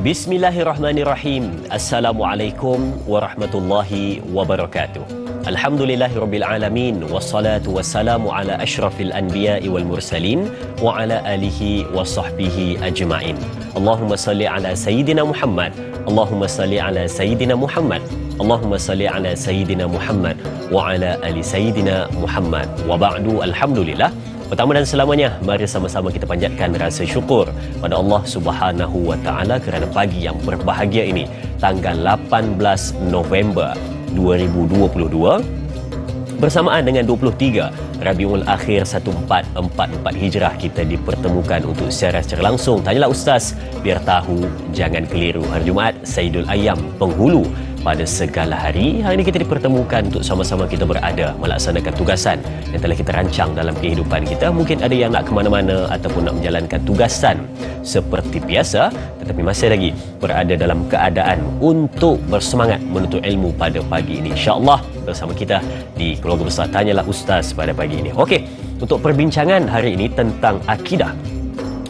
Bismillahirrahmanirrahim. Assalamualaikum warahmatullahi wabarakatuh. Alhamdulillahirabbil alamin wassalatu wassalamu ala asyrafil anbiya'i wal mursalin wa ala alihi washabbihi ajma'in. Allahumma salli ala sayyidina Muhammad. Allahumma salli ala sayyidina Muhammad. Allahumma salli ala sayyidina Muhammad wa ala ali sayyidina Muhammad. Wa ba'du, alhamdulillah. Pertama dan selamanya, mari sama-sama kita panjatkan rasa syukur pada Allah Subhanahu wa taala kerana pagi yang berbahagia ini, tanggal 18 November 2022 bersamaan dengan 23 Rabiul Akhir 1444 Hijrah, kita dipertemukan untuk secara langsung Tanyalah Ustaz, biar tahu jangan keliru. Hari Jumaat, Sayyidul Ayyam, penghulu pada segala hari. Hari ini kita dipertemukan untuk sama-sama kita berada melaksanakan tugasan yang telah kita rancang dalam kehidupan kita. Mungkin ada yang nak ke mana-mana ataupun nak menjalankan tugasan seperti biasa, tetapi masih lagi berada dalam keadaan untuk bersemangat menuntut ilmu pada pagi ini. InsyaAllah bersama kita di keluarga besar Tanyalah Ustaz pada pagi ini. Okey, untuk perbincangan hari ini tentang akidah,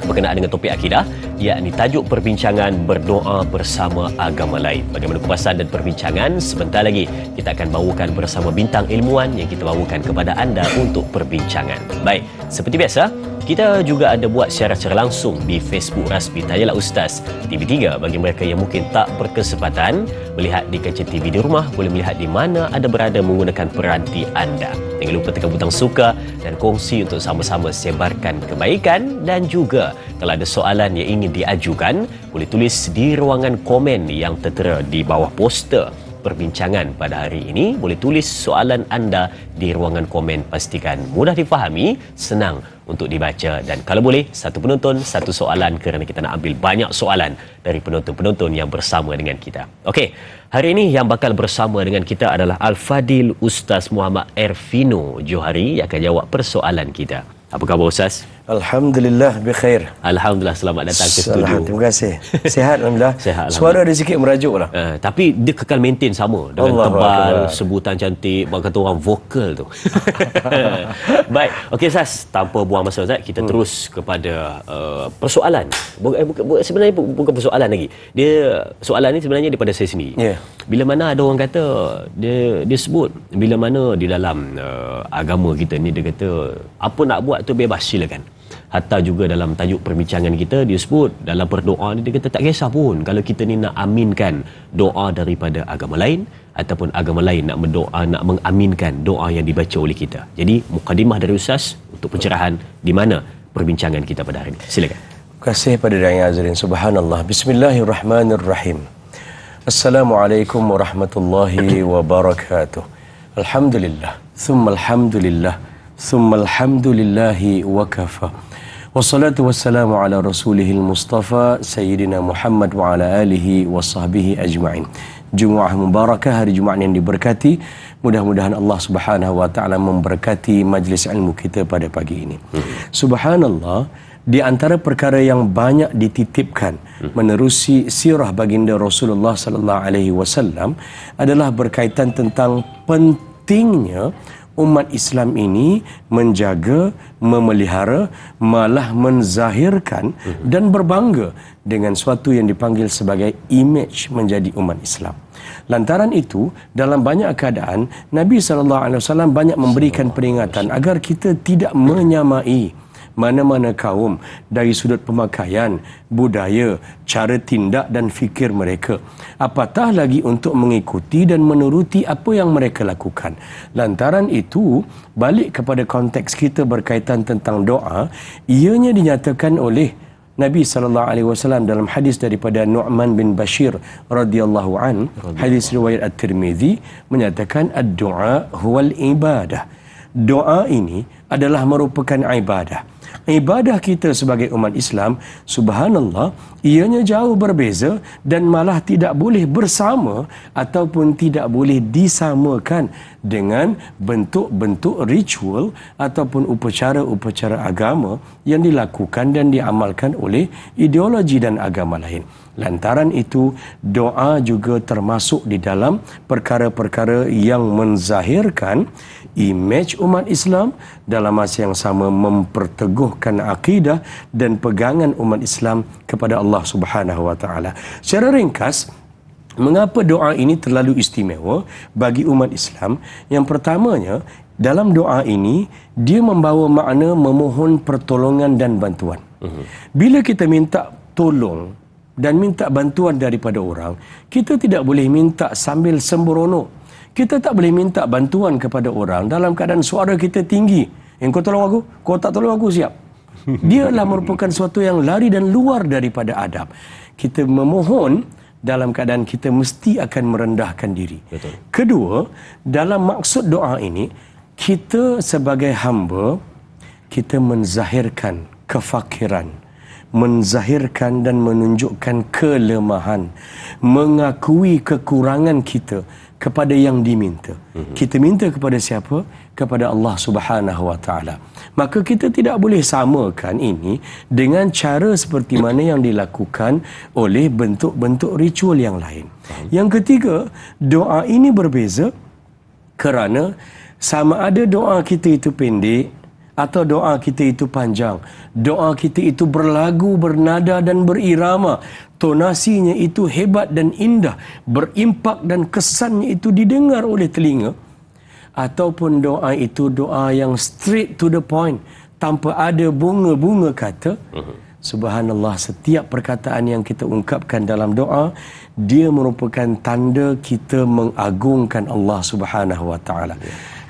berkenaan dengan topik akidah, yakni tajuk perbincangan berdoa bersama agama lain. Bagaimana kupasan dan perbincangan, sebentar lagi kita akan bawakan bersama bintang ilmuwan yang kita bawakan kepada anda untuk perbincangan. Baik, seperti biasa, kita juga ada buat secara langsung di Facebook rasmi Tanyalah Ustaz TV3. Bagi mereka yang mungkin tak berkesempatan melihat di kaca TV di rumah, boleh melihat di mana anda berada menggunakan peranti anda. Jangan lupa tekan butang suka dan kongsi untuk sama-sama sebarkan kebaikan. Dan juga kalau ada soalan yang ingin diajukan, boleh tulis di ruangan komen yang tertera di bawah poster perbincangan pada hari ini. Boleh tulis soalan anda di ruangan komen. Pastikan mudah difahami, senang untuk dibaca, dan kalau boleh satu penonton satu soalan, kerana kita nak ambil banyak soalan dari penonton-penonton yang bersama dengan kita. Okey, hari ini yang bakal bersama dengan kita adalah Al-Fadil Ustaz Muhammad Ervino Johari yang akan jawab persoalan kita. Apa khabar Ustaz? Alhamdulillah, bikhair. Alhamdulillah, selamat datang ke studio. Terima kasih. Sihat Alhamdulillah. Sihat, Suara ada sikit merajuk lah. Tapi dia kekal maintain sama dengan Allah tebal, Allah. sebutan cantik, kata orang vokal tu. Baik, okey Ustaz, tanpa buang masa Ustaz, kita terus kepada persoalan. Sebenarnya bukan persoalan lagi. Soalan ni sebenarnya daripada saya sendiri. Yeah. Bila mana ada orang kata, dia sebut, bila mana di dalam agama kita ni dia kata apa nak buat tu bebas, silakan. Hatta juga dalam tajuk perbincangan kita dia sebut dalam berdoa ni, dia kata tak kisah pun kalau kita ni nak aminkan doa daripada agama lain ataupun agama lain nak berdoa, nak mengaminkan doa yang dibaca oleh kita. Jadi mukadimah dari Ustaz untuk pencerahan di mana perbincangan kita pada hari ini. Silakan. Terima kasih pada Dai Azrin. Subhanallah. Bismillahirrahmanirrahim. Assalamualaikum warahmatullahi wabarakatuh. Alhamdulillah. Thumma alhamdulillah. Thumma alhamdulillahi wa kafa. Wassalatu wassalamu ala rasulihil mustafa Sayyidina Muhammad wa ala alihi wa sahbihi ajma'in. Jumu'ah mubarakah, hari Jumaat yang diberkati. Mudah-mudahan Allah Subhanahu wa taala memberkati majlis ilmu kita pada pagi ini. Subhanallah, di antara perkara yang banyak dititipkan menerusi sirah baginda Rasulullah sallallahu alaihi wasallam adalah berkaitan tentang pentingnya umat Islam ini menjaga, memelihara, malah menzahirkan dan berbangga dengan suatu yang dipanggil sebagai image menjadi umat Islam. Lantaran itu, dalam banyak keadaan Nabi SAW banyak memberikan peringatan agar kita tidak menyamai mana-mana kaum dari sudut pemakaian, budaya, cara tindak dan fikir mereka. Apatah lagi untuk mengikuti dan menuruti apa yang mereka lakukan. Lantaran itu, balik kepada konteks kita berkaitan tentang doa, ianya dinyatakan oleh Nabi SAW dalam hadis daripada Nu'man bin Bashir radhiyallahu an, hadis riwayat At-Tirmizi, menyatakan ad-du'a huwal ibadah. Doa ini adalah merupakan ibadah. Ibadah kita sebagai umat Islam, subhanallah, ianya jauh berbeza dan malah tidak boleh bersama ataupun tidak boleh disamakan dengan bentuk-bentuk ritual ataupun upacara-upacara agama yang dilakukan dan diamalkan oleh ideologi dan agama lain. Lantaran itu, doa juga termasuk di dalam perkara-perkara yang menzahirkan imej umat Islam, dalam masa yang sama memperteguhkan akidah dan pegangan umat Islam kepada Allah Subhanahu wa taala. Secara ringkas, mengapa doa ini terlalu istimewa bagi umat Islam? Yang pertamanya, dalam doa ini dia membawa makna memohon pertolongan dan bantuan. Bila kita minta tolong dan minta bantuan daripada orang, kita tidak boleh minta sambil sembrono. Kita tak boleh minta bantuan kepada orang dalam keadaan suara kita tinggi. Kau tolong aku, kau tak tolong aku, siap. Dia adalah merupakan sesuatu yang lari dan luar daripada adab. Kita memohon dalam keadaan kita mesti akan merendahkan diri. Betul. Kedua, dalam maksud doa ini, kita sebagai hamba, kita menzahirkan kefakiran, menzahirkan dan menunjukkan kelemahan, mengakui kekurangan kita kepada yang diminta. Kita minta kepada siapa? Kepada Allah Subhanahu wa taala. Maka kita tidak boleh samakan ini dengan cara seperti mana yang dilakukan oleh bentuk-bentuk ritual yang lain. Yang ketiga, doa ini berbeza kerana sama ada doa kita itu pendek atau doa kita itu panjang. Doa kita itu berlagu, bernada dan berirama. Tonasinya itu hebat dan indah, berimpak dan kesannya itu didengar oleh telinga. Ataupun doa itu doa yang straight to the point, tanpa ada bunga-bunga kata. Subhanallah, setiap perkataan yang kita ungkapkan dalam doa, dia merupakan tanda kita mengagungkan Allah Subhanahu wa taala.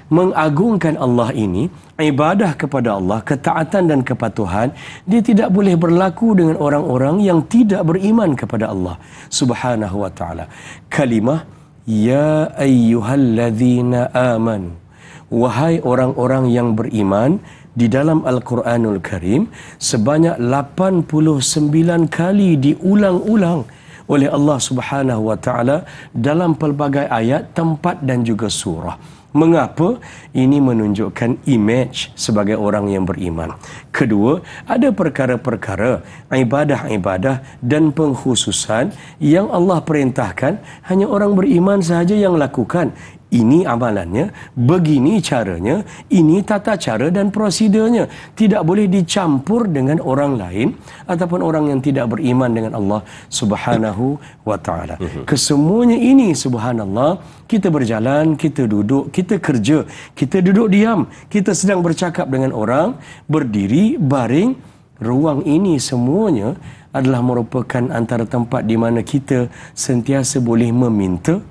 Mengagungkan Allah ini, ibadah kepada Allah, ketaatan dan kepatuhan, dia tidak boleh berlaku dengan orang-orang yang tidak beriman kepada Allah Subhanahu wa taala. Kalimah ya ayyuhalladzina amanu, wahai orang-orang yang beriman, di dalam Al-Quranul Karim sebanyak 89 kali diulang-ulang oleh Allah Subhanahu wa taala dalam pelbagai ayat, tempat dan juga surah. Mengapa? Ini menunjukkan imej sebagai orang yang beriman. Kedua, ada perkara-perkara, ibadah-ibadah dan pengkhususan yang Allah perintahkan hanya orang beriman sahaja yang lakukan. Ini amalannya, begini caranya, ini tata cara dan prosedurnya. Tidak boleh dicampur dengan orang lain ataupun orang yang tidak beriman dengan Allah Subhanahu wa taala. Kesemuanya ini, subhanallah, kita berjalan, kita duduk, kita kerja, kita duduk diam, kita sedang bercakap dengan orang, berdiri, baring, ruang ini semuanya adalah merupakan antara tempat di mana kita sentiasa boleh meminta,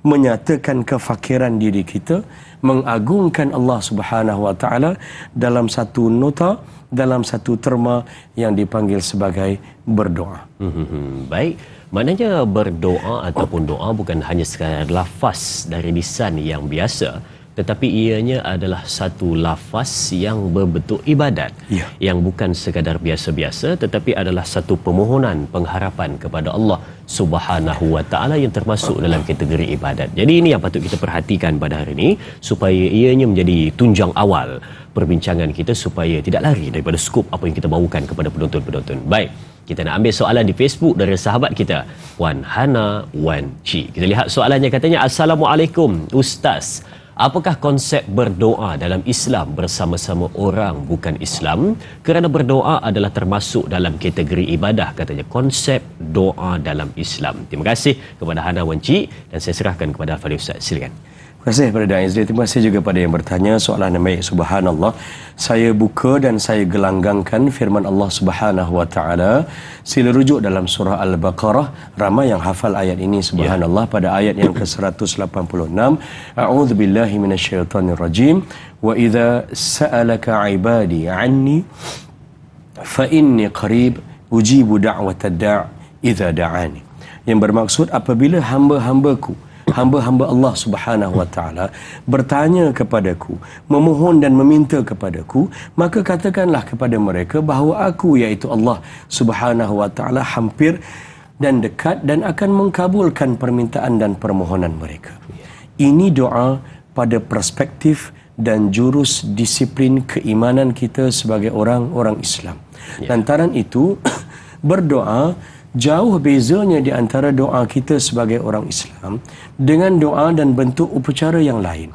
menyatakan kefakiran diri kita, mengagungkan Allah Subhanahu wa taala dalam satu nota, dalam satu terma yang dipanggil sebagai berdoa. Baik, maknanya berdoa ataupun doa bukan hanya sekadar lafaz dari lisan yang biasa, tetapi ianya adalah satu lafaz yang berbentuk ibadat, yang bukan sekadar biasa-biasa, tetapi adalah satu permohonan, pengharapan kepada Allah Subhanahu wa taala yang termasuk dalam kategori ibadat. Jadi ini yang patut kita perhatikan pada hari ini, supaya ianya menjadi tunjang awal perbincangan kita, supaya tidak lari daripada skop apa yang kita bawakan kepada penonton-penonton. Baik, kita nak ambil soalan di Facebook dari sahabat kita, Wan Hana Wan Ci. Kita lihat soalannya, katanya, Assalamualaikum Ustaz, apakah konsep berdoa dalam Islam bersama-sama orang bukan Islam? Kerana berdoa adalah termasuk dalam kategori ibadah, katanya, konsep doa dalam Islam. Terima kasih kepada Hana Wanci dan saya serahkan kepada Al-Fadhil Ustaz. Silakan. Terima kasih kepada Da'i Izri. Terima kasih juga pada yang bertanya soalan yang baik. Subhanallah, saya buka dan saya gelanggangkan firman Allah Subhanahu wa taala. Sila rujuk dalam surah Al-Baqarah. Ramai yang hafal ayat ini, subhanallah, pada ayat yang ke-186. A'udzubillahi minasyaitonirrajim. Wa idza sa'alaka 'ibadi 'anni fa inni qarib ujibu da'watad da' idza da'ani. Yang bermaksud, apabila hamba-hamba Allah Subhanahu wa taala bertanya kepadaku, memohon dan meminta kepadaku, maka katakanlah kepada mereka bahawa aku, iaitu Allah Subhanahu wa taala, hampir dan dekat dan akan mengkabulkan permintaan dan permohonan mereka. Ini doa pada perspektif dan jurus disiplin keimanan kita sebagai orang-orang Islam. Lantaran itu, berdoa Jauh bezanya di antara doa kita sebagai orang Islam dengan doa dan bentuk upacara yang lain.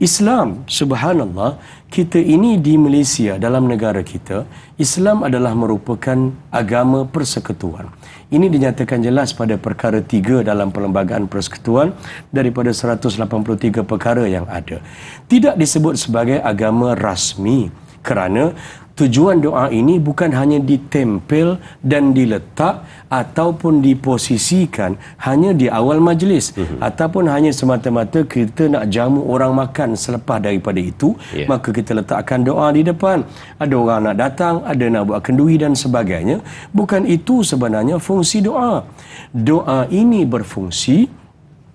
Islam, subhanallah, kita ini di Malaysia, dalam negara kita, Islam adalah merupakan agama persekutuan. Ini dinyatakan jelas pada perkara 3 dalam Perlembagaan Persekutuan daripada 183 perkara yang ada. Tidak disebut sebagai agama rasmi kerana tujuan doa ini bukan hanya ditempel dan diletak ataupun diposisikan hanya di awal majlis ataupun hanya semata-mata kita nak jamu orang makan selepas daripada itu, maka kita letakkan doa di depan. Ada orang nak datang, ada nak buat kenduri dan sebagainya. Bukan itu sebenarnya fungsi doa. Doa ini berfungsi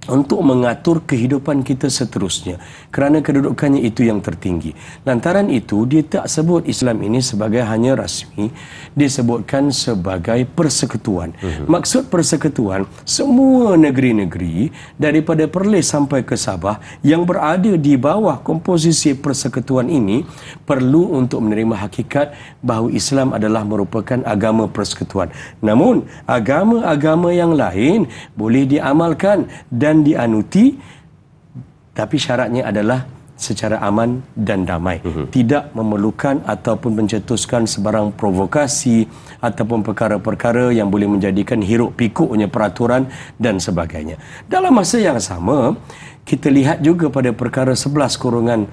untuk mengatur kehidupan kita seterusnya kerana kedudukannya itu yang tertinggi. Lantaran itu dia tak sebut Islam ini sebagai hanya rasmi, dia sebutkan sebagai persekutuan. Maksud persekutuan, semua negeri-negeri daripada Perlis sampai ke Sabah yang berada di bawah komposisi persekutuan ini perlu untuk menerima hakikat bahawa Islam adalah merupakan agama persekutuan. Namun agama-agama yang lain boleh diamalkan dan dianuti, tapi syaratnya adalah secara aman dan damai. Tidak memerlukan ataupun mencetuskan sebarang provokasi ataupun perkara-perkara yang boleh menjadikan hiruk pikuknya peraturan dan sebagainya. Dalam masa yang sama, kita lihat juga pada perkara 11-1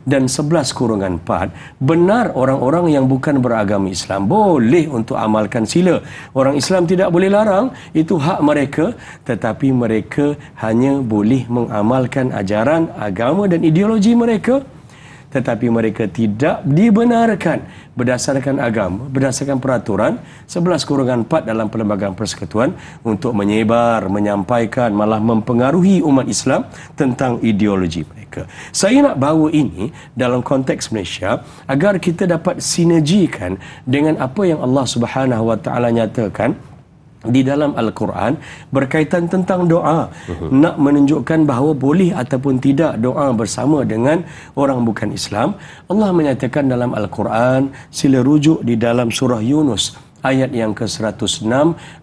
dan 11-4, benar orang-orang yang bukan beragama Islam boleh untuk amalkan sila. Orang Islam tidak boleh larang, itu hak mereka, tetapi mereka hanya boleh mengamalkan ajaran, agama dan ideologi mereka, tetapi mereka tidak dibenarkan berdasarkan agama, berdasarkan peraturan 11-4 dalam Perlembagaan Persekutuan untuk menyebar, menyampaikan, malah mempengaruhi umat Islam tentang ideologi mereka. Saya nak bawa ini dalam konteks Malaysia agar kita dapat sinergikan dengan apa yang Allah Subhanahu Wa Taala nyatakan di dalam Al-Quran berkaitan tentang doa. Nak menunjukkan bahawa boleh ataupun tidak doa bersama dengan orang bukan Islam. Allah menyatakan dalam Al-Quran, sila rujuk di dalam surah Yunus ayat yang ke-106,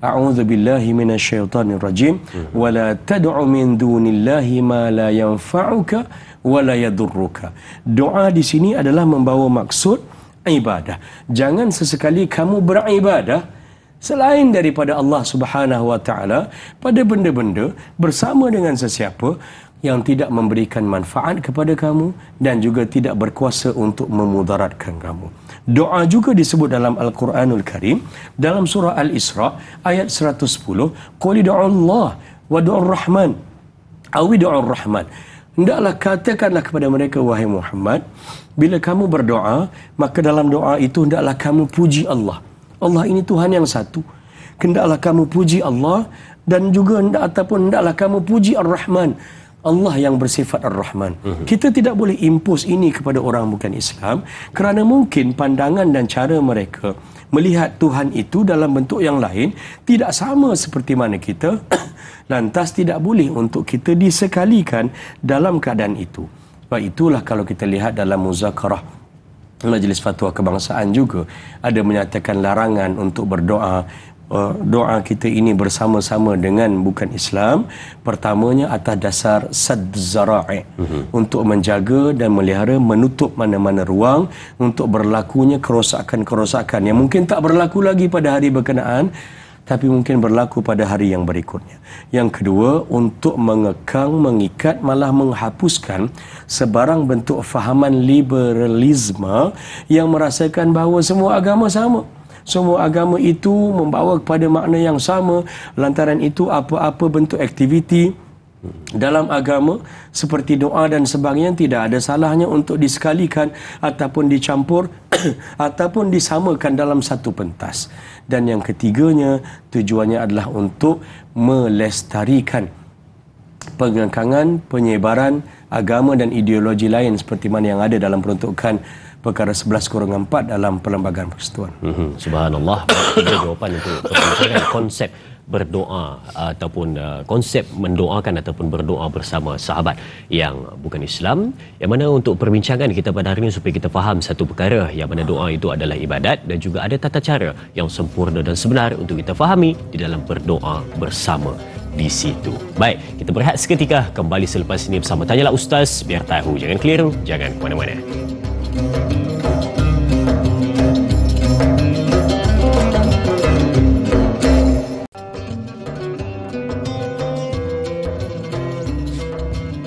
a'udzubillahi minasyaitonirrajim, wala tad'u min dunillahi ma la yanfa'uka wala yadurruka. Doa di sini adalah membawa maksud ibadah. Jangan sesekali kamu beribadah selain daripada Allah Subhanahu Wa Taala pada benda-benda bersama dengan sesiapa yang tidak memberikan manfaat kepada kamu dan juga tidak berkuasa untuk memudaratkan kamu. Doa juga disebut dalam Al-Quranul Karim dalam surah Al-Isra ayat 110, qul Allah wa du'ur rahman awi du'ur rahman. Hendaklah katakanlah kepada mereka, wahai Muhammad, bila kamu berdoa, maka dalam doa itu hendaklah kamu puji Allah. Allah ini Tuhan yang satu. Hendaklah kamu puji Allah dan juga hendaklah kamu puji Ar-Rahman. Allah yang bersifat Ar-Rahman. Kita tidak boleh impose ini kepada orang bukan Islam kerana mungkin pandangan dan cara mereka melihat Tuhan itu dalam bentuk yang lain tidak sama seperti mana kita. Lantas tidak boleh untuk kita disekalikan dalam keadaan itu. Sebab itulah kalau kita lihat dalam muzakarah Majlis Fatwa Kebangsaan juga ada menyatakan larangan untuk berdoa. Doa kita ini bersama-sama dengan bukan Islam, pertamanya atas dasar sadd zara'i, untuk menjaga dan melihara, menutup mana-mana ruang untuk berlakunya kerosakan-kerosakan yang mungkin tak berlaku lagi pada hari berkenaan, tapi mungkin berlaku pada hari yang berikutnya. Yang kedua, untuk mengekang, mengikat, malah menghapuskan sebarang bentuk fahaman liberalisme yang merasakan bahawa semua agama sama. Semua agama itu membawa kepada makna yang sama. Lantaran itu, apa-apa bentuk aktiviti dalam agama seperti doa dan sebagainya tidak ada salahnya untuk disekalikan ataupun dicampur ataupun disamakan dalam satu pentas. Dan yang ketiganya, tujuannya adalah untuk melestarikan pengekangan, penyebaran agama dan ideologi lain seperti mana yang ada dalam peruntukan perkara 11-4 dalam Perlembagaan Persekutuan. Subhanallah, tiga jawapan untuk perbincangan konsep berdoa ataupun konsep mendoakan ataupun berdoa bersama sahabat yang bukan Islam, yang mana untuk perbincangan kita pada hari ini supaya kita faham satu perkara, yang mana doa itu adalah ibadat dan juga ada tata cara yang sempurna dan sebenar untuk kita fahami di dalam berdoa bersama di situ. Baik, kita berehat seketika, kembali selepas ini bersama Tanyalah Ustaz, biar tahu. Jangan keliru, jangan ke mana-mana.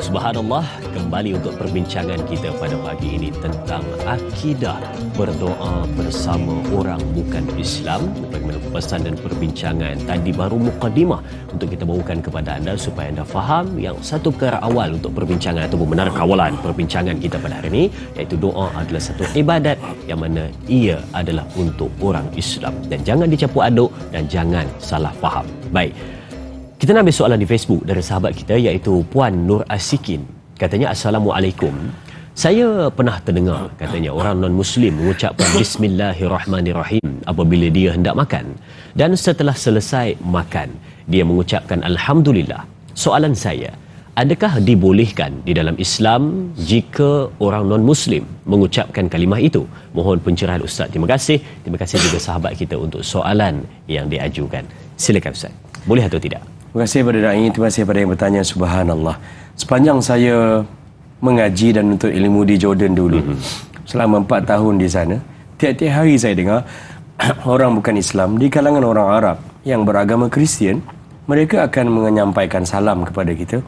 Subhanallah, kembali untuk perbincangan kita pada pagi ini tentang akidah berdoa bersama orang bukan Islam. Bagaimana pesan dan perbincangan tadi baru mukadimah untuk kita bawakan kepada anda supaya anda faham yang satu perkara awal untuk perbincangan ataupun benar kawalan perbincangan kita pada hari ini, iaitu doa adalah satu ibadat yang mana ia adalah untuk orang Islam, dan jangan dicampur aduk dan jangan salah faham. Baik, kita nak ambil soalan di Facebook dari sahabat kita, iaitu Puan Nur Asikin. Katanya, Assalamualaikum. Saya pernah terdengar, katanya, orang non-Muslim mengucapkan Bismillahirrahmanirrahim apabila dia hendak makan. Dan setelah selesai makan, dia mengucapkan Alhamdulillah. Soalan saya, adakah dibolehkan di dalam Islam jika orang non-Muslim mengucapkan kalimah itu? Mohon pencerahan Ustaz. Terima kasih. Terima kasih juga sahabat kita untuk soalan yang diajukan. Silakan Ustaz. Boleh atau tidak? Terima kasih kepada Da'i, terima kasih kepada yang bertanya. Subhanallah. Sepanjang saya mengaji dan menuntut ilmu di Jordan dulu, selama 4 tahun di sana, tiap-tiap hari saya dengar orang bukan Islam di kalangan orang Arab yang beragama Kristian, mereka akan menyampaikan salam kepada kita.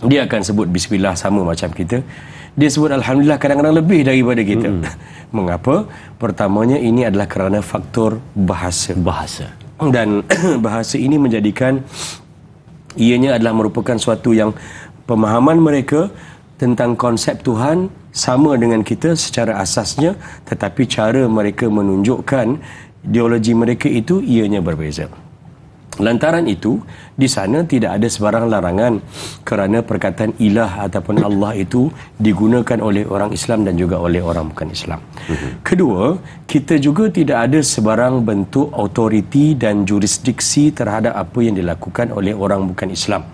Dia akan sebut Bismillah sama macam kita. Dia sebut Alhamdulillah kadang-kadang lebih daripada kita. Mengapa? Pertamanya, ini adalah kerana faktor bahasa. Dan bahasa ini menjadikan ianya adalah merupakan suatu yang pemahaman mereka tentang konsep Tuhan sama dengan kita secara asasnya, tetapi cara mereka menunjukkan ideologi mereka itu ianya berbeza. Lantaran itu, di sana tidak ada sebarang larangan kerana perkataan ilah ataupun Allah itu digunakan oleh orang Islam dan juga oleh orang bukan Islam. Kedua, kita juga tidak ada sebarang bentuk autoriti dan jurisdiksi terhadap apa yang dilakukan oleh orang bukan Islam.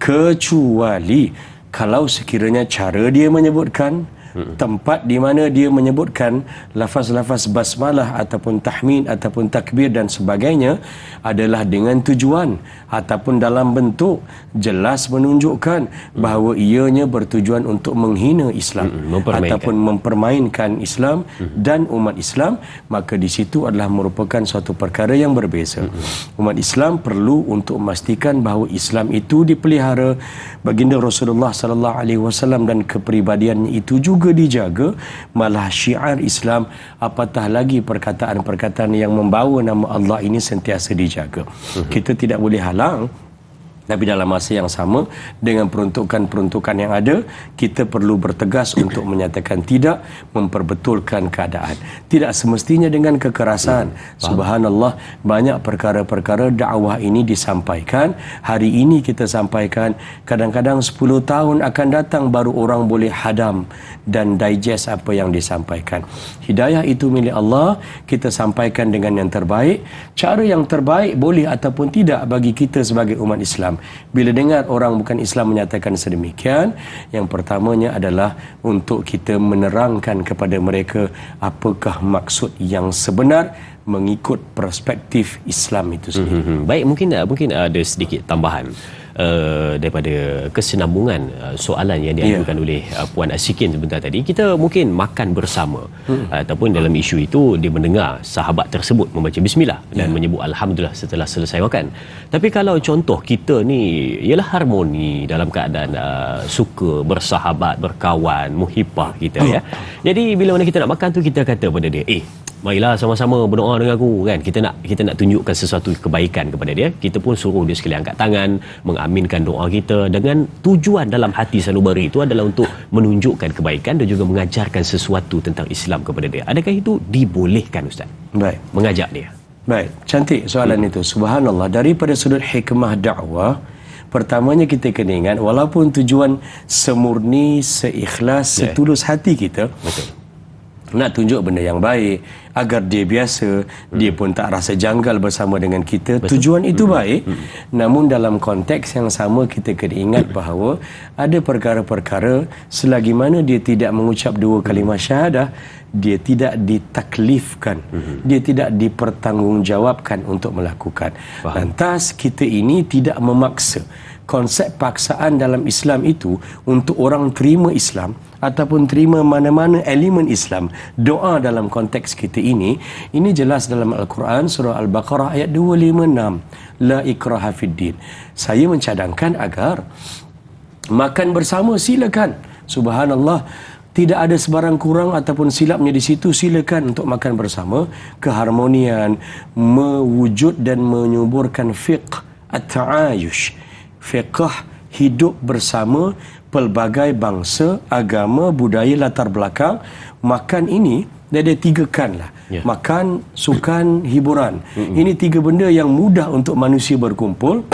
Kecuali kalau sekiranya cara dia menyebutkan, tempat di mana dia menyebutkan lafaz-lafaz basmalah ataupun tahmid ataupun takbir dan sebagainya adalah dengan tujuan ataupun dalam bentuk jelas menunjukkan bahawa ianya bertujuan untuk menghina Islam ataupun mempermainkan Islam dan umat Islam, maka di situ adalah merupakan suatu perkara yang berbeza. Umat Islam perlu untuk memastikan bahawa Islam itu dipelihara, baginda Rasulullah sallallahu alaihi wasallam dan kepribadiannya itu juga dijaga, malah syiar Islam, apatah lagi perkataan-perkataan yang membawa nama Allah ini sentiasa dijaga. Kita tidak boleh halang, tapi dalam masa yang sama, dengan peruntukan-peruntukan yang ada, kita perlu bertegas untuk menyatakan tidak, memperbetulkan keadaan. Tidak semestinya dengan kekerasan. Subhanallah, banyak perkara-perkara dakwah ini disampaikan. Hari ini kita sampaikan, kadang-kadang 10 tahun akan datang baru orang boleh hadam dan digest apa yang disampaikan. Hidayah itu milik Allah, kita sampaikan dengan yang terbaik. Cara yang terbaik boleh ataupun tidak bagi kita sebagai umat Islam. Bila dengar orang bukan Islam menyatakan sedemikian, yang pertamanya adalah untuk kita menerangkan kepada mereka apakah maksud yang sebenar mengikut perspektif Islam itu sendiri. Baik, mungkin ada sedikit tambahan daripada kesinambungan soalan yang diajukan oleh Puan Asikin sebentar tadi. Kita mungkin makan bersama ataupun dalam isu itu dia mendengar sahabat tersebut membaca bismillah dan menyebut alhamdulillah setelah selesai makan. Tapi kalau contoh kita ni ialah harmoni dalam keadaan suka bersahabat, berkawan, muhibah kita ya. Jadi bila mana kita nak makan tu, kita kata pada dia, marilah sama-sama berdoa dengan aku kan. Kita nak tunjukkan sesuatu kebaikan kepada dia. Kita pun suruh dia sekali angkat tangan, mengaminkan doa kita, dengan tujuan dalam hati sanubari itu adalah untuk menunjukkan kebaikan dan juga mengajarkan sesuatu tentang Islam kepada dia. Adakah itu dibolehkan Ustaz? Baik, mengajak dia. Baik, cantik soalan itu. Subhanallah, daripada sudut hikmah dakwah, pertamanya kita kena ingat, walaupun tujuan semurni, seikhlas, setulus hati kita, nak tunjuk benda yang baik agar dia biasa, dia pun tak rasa janggal bersama dengan kita. Betul. Tujuan itu baik, namun dalam konteks yang sama kita kena ingat bahawa ada perkara-perkara selagi mana dia tidak mengucap dua kalimah syahadah, dia tidak ditaklifkan, dia tidak dipertanggungjawabkan untuk melakukan. Faham. Lantas kita ini tidak memaksa. Konsep paksaan dalam Islam itu untuk orang terima Islam ataupun terima mana-mana elemen Islam. Doa dalam konteks kita ini jelas dalam Al-Quran surah Al-Baqarah ayat 256. La ikraha fid din. Saya mencadangkan agar makan bersama silakan. Subhanallah, tidak ada sebarang kurang ataupun silapnya di situ. Silakan untuk makan bersama. Keharmonian mewujud dan menyuburkan fiqh at-ta'ayush, fiqh hidup bersama pelbagai bangsa, agama, budaya, latar belakang. Makan ini dia ada 3 kan lah. Makan, sukan, hiburan. Ini 3 benda yang mudah untuk manusia berkumpul.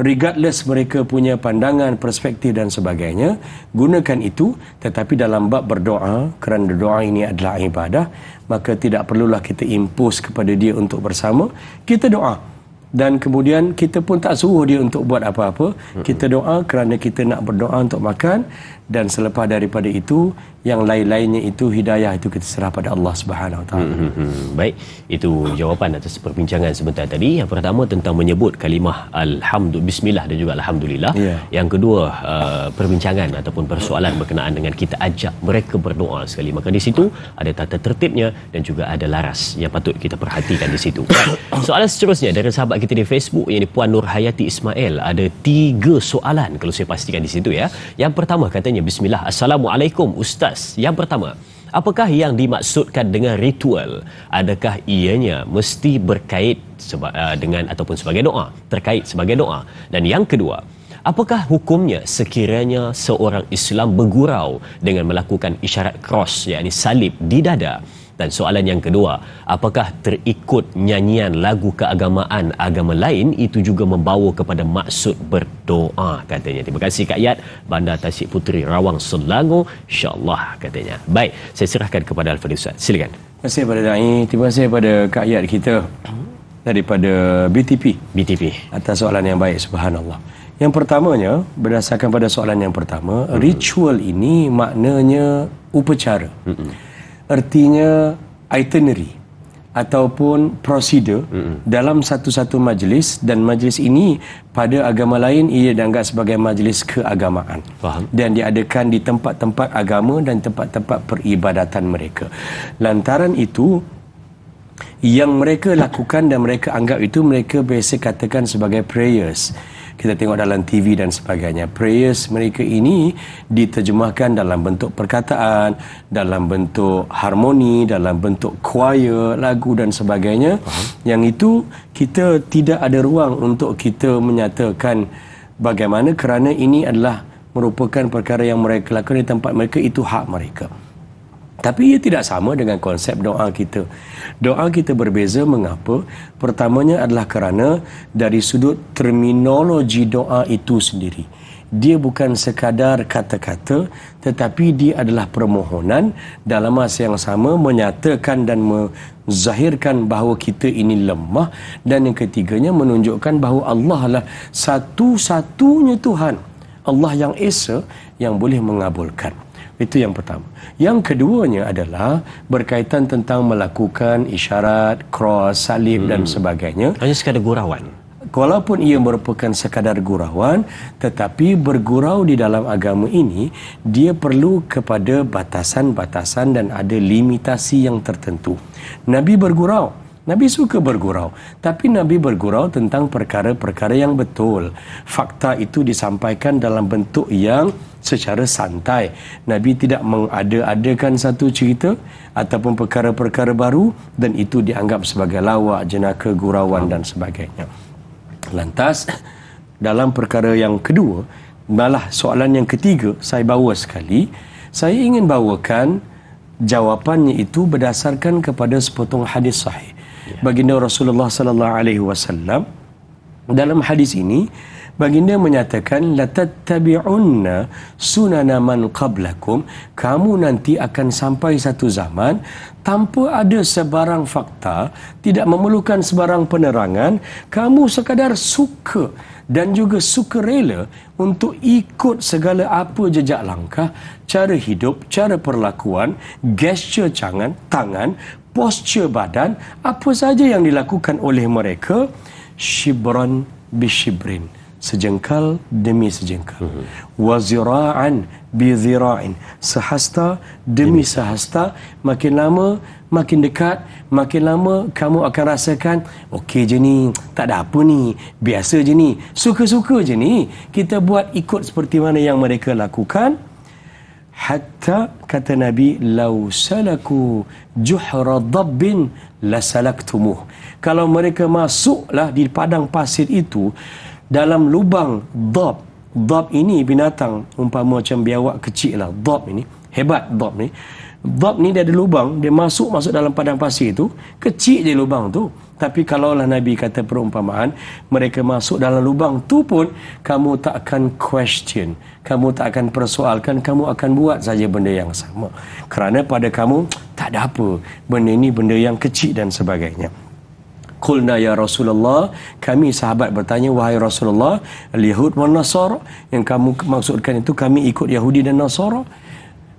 Regardless mereka punya pandangan, perspektif dan sebagainya, gunakan itu. Tetapi dalam bab berdoa, kerana doa ini adalah ibadah, maka tidak perlulah kita impose kepada dia untuk bersama. Kita doa. Dan kemudian kita pun tak suruh dia untuk buat apa-apa. Kita doa kerana kita nak berdoa untuk makan. Dan selepas daripada itu, yang lain-lainnya itu, hidayah itu kita serah pada Allah Subhanahu Wa Taala. Baik, itu jawapan atas perbincangan sebentar tadi. Yang pertama tentang menyebut kalimah alhamdulillah, bismillah dan juga alhamdulillah. Yang kedua, perbincangan ataupun persoalan berkenaan dengan kita ajak mereka berdoa sekali. Maka di situ ada tata tertibnya dan juga ada laras yang patut kita perhatikan di situ. Soalan seterusnya dari sahabat kita di Facebook, yang Puan Nur Hayati Ismail. Ada 3 soalan kalau saya pastikan di situ ya. Yang pertama katanya, bismillah, Assalamualaikum Ustaz. Yang pertama, apakah yang dimaksudkan dengan ritual? Adakah ianya mesti berkait dengan ataupun sebagai doa? Terkait sebagai doa. Dan yang kedua, apakah hukumnya sekiranya seorang Islam bergurau dengan melakukan isyarat cross, yakni salib di dada? Dan soalan yang kedua, apakah terikut nyanyian lagu keagamaan agama lain itu juga membawa kepada maksud berdoa katanya. Terima kasih Kak Yat, Bandar Tasik Puteri, Rawang, Selangor, insya-Allah katanya. Baik, saya serahkan kepada Al-Fadhil Ustaz. Silakan. Terima kasih pada Dai, terima kasih pada Kak Yat kita daripada BTP atas soalan yang baik. Subhanallah. Yang pertamanya, berdasarkan pada soalan yang pertama, ritual ini maknanya upacara. Artinya itinerary ataupun prosedur dalam satu-satu majlis, dan majlis ini pada agama lain ia dianggap sebagai majlis keagamaan. Faham. Dan diadakan di tempat-tempat agama dan tempat-tempat peribadatan mereka. Lantaran itu, yang mereka lakukan dan mereka anggap itu mereka biasa katakan sebagai prayers. Kita tengok dalam TV dan sebagainya. Prayers mereka ini diterjemahkan dalam bentuk perkataan, dalam bentuk harmoni, dalam bentuk choir, lagu dan sebagainya. Yang itu kita tidak ada ruang untuk kita menyatakan bagaimana, kerana ini adalah merupakan perkara yang mereka lakukan di tempat mereka, itu hak mereka. Tapi ia tidak sama dengan konsep doa kita. Doa kita berbeza. Mengapa? Pertamanya adalah kerana dari sudut terminologi doa itu sendiri. Dia bukan sekadar kata-kata, tetapi dia adalah permohonan, dalam masa yang sama menyatakan dan menzahirkan bahawa kita ini lemah. Dan yang ketiganya menunjukkan bahawa Allah adalah satu-satunya Tuhan, Allah yang Esa, yang boleh mengabulkan. Itu yang pertama. Yang keduanya adalah berkaitan tentang melakukan isyarat, cross, salib dan sebagainya. Hanya sekadar gurauan. Walaupun ia merupakan sekadar gurauan, tetapi bergurau di dalam agama ini, dia perlu kepada batasan-batasan dan ada limitasi yang tertentu. Nabi bergurau. Nabi suka bergurau, tapi Nabi bergurau tentang perkara-perkara yang betul. Fakta itu disampaikan dalam bentuk yang secara santai. Nabi tidak mengada-adakan satu cerita ataupun perkara-perkara baru, dan itu dianggap sebagai lawak, jenaka, gurauan dan sebagainya. Lantas, dalam perkara yang kedua, malah soalan yang ketiga, saya bawa sekali, saya ingin bawakan jawapannya itu berdasarkan kepada sepotong hadis sahih. Baginda Rasulullah sallallahu alaihi wasallam dalam hadis ini Baginda menyatakan latattabi'unna sunana man qablakum, kamu nanti akan sampai satu zaman tanpa ada sebarang fakta, tidak memerlukan sebarang penerangan, kamu sekadar suka dan juga sukarela untuk ikut segala apa jejak langkah, cara hidup, cara perlakuan, gesture tangan, posture badan, apa saja yang dilakukan oleh mereka, shibran bishibrin, sejengkal demi sejengkal, wa zira'an bi zira'in, sehasta demi sehasta, makin lama makin dekat, makin lama kamu akan rasakan okey je ni, tak ada apa ni, biasa je ni, suka-suka je ni, kita buat ikut seperti mana yang mereka lakukan. Hatta kata Nabi, lau salaku juhra dabbin lasalaktumuh, kalau mereka masuklah di padang pasir itu dalam lubang dab. Dab ini binatang umpama macam biawak kecil lah. Dab ini hebat. Dab ni dia ada lubang, dia masuk dalam padang pasir itu, kecil je lubang tu, tapi kalaulah Nabi kata perumpamaan, mereka masuk dalam lubang tu pun kamu tak akan question, kamu tak akan persoalkan, kamu akan buat saja benda yang sama, kerana pada kamu tak ada apa, benda ni benda yang kecil dan sebagainya. Qulna ya Rasulullah, kami sahabat bertanya, wahai Rasulullah, al-Yahud wal Nasara, yang kamu maksudkan itu kami ikut Yahudi dan Nasara?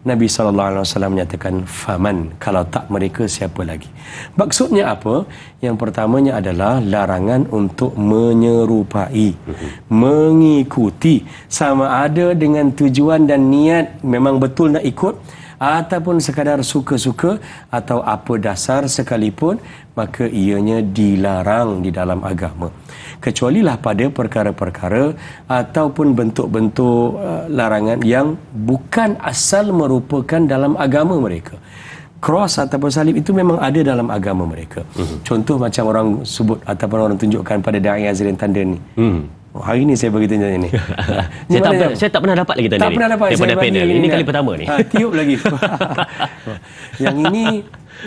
Nabi SAW menyatakan, faman, kalau tak mereka siapa lagi? Maksudnya apa? Yang pertamanya adalah larangan untuk menyerupai, mengikuti, sama ada dengan tujuan dan niat memang betul nak ikut, ataupun sekadar suka-suka atau apa dasar sekalipun, maka ianya dilarang di dalam agama. Kecualilah pada perkara-perkara ataupun bentuk-bentuk larangan yang bukan asal merupakan dalam agama mereka. Cross ataupun salib itu memang ada dalam agama mereka. Contoh macam orang sebut ataupun orang tunjukkan pada Da'i Azrin tanda ni. Hari ni saya bagi tanda ni. Saya tak pernah dapat lagi tanda ni. Tak pernah dapat daripada panel. Ini kali pertama ni. Tiup lagi. Yang ini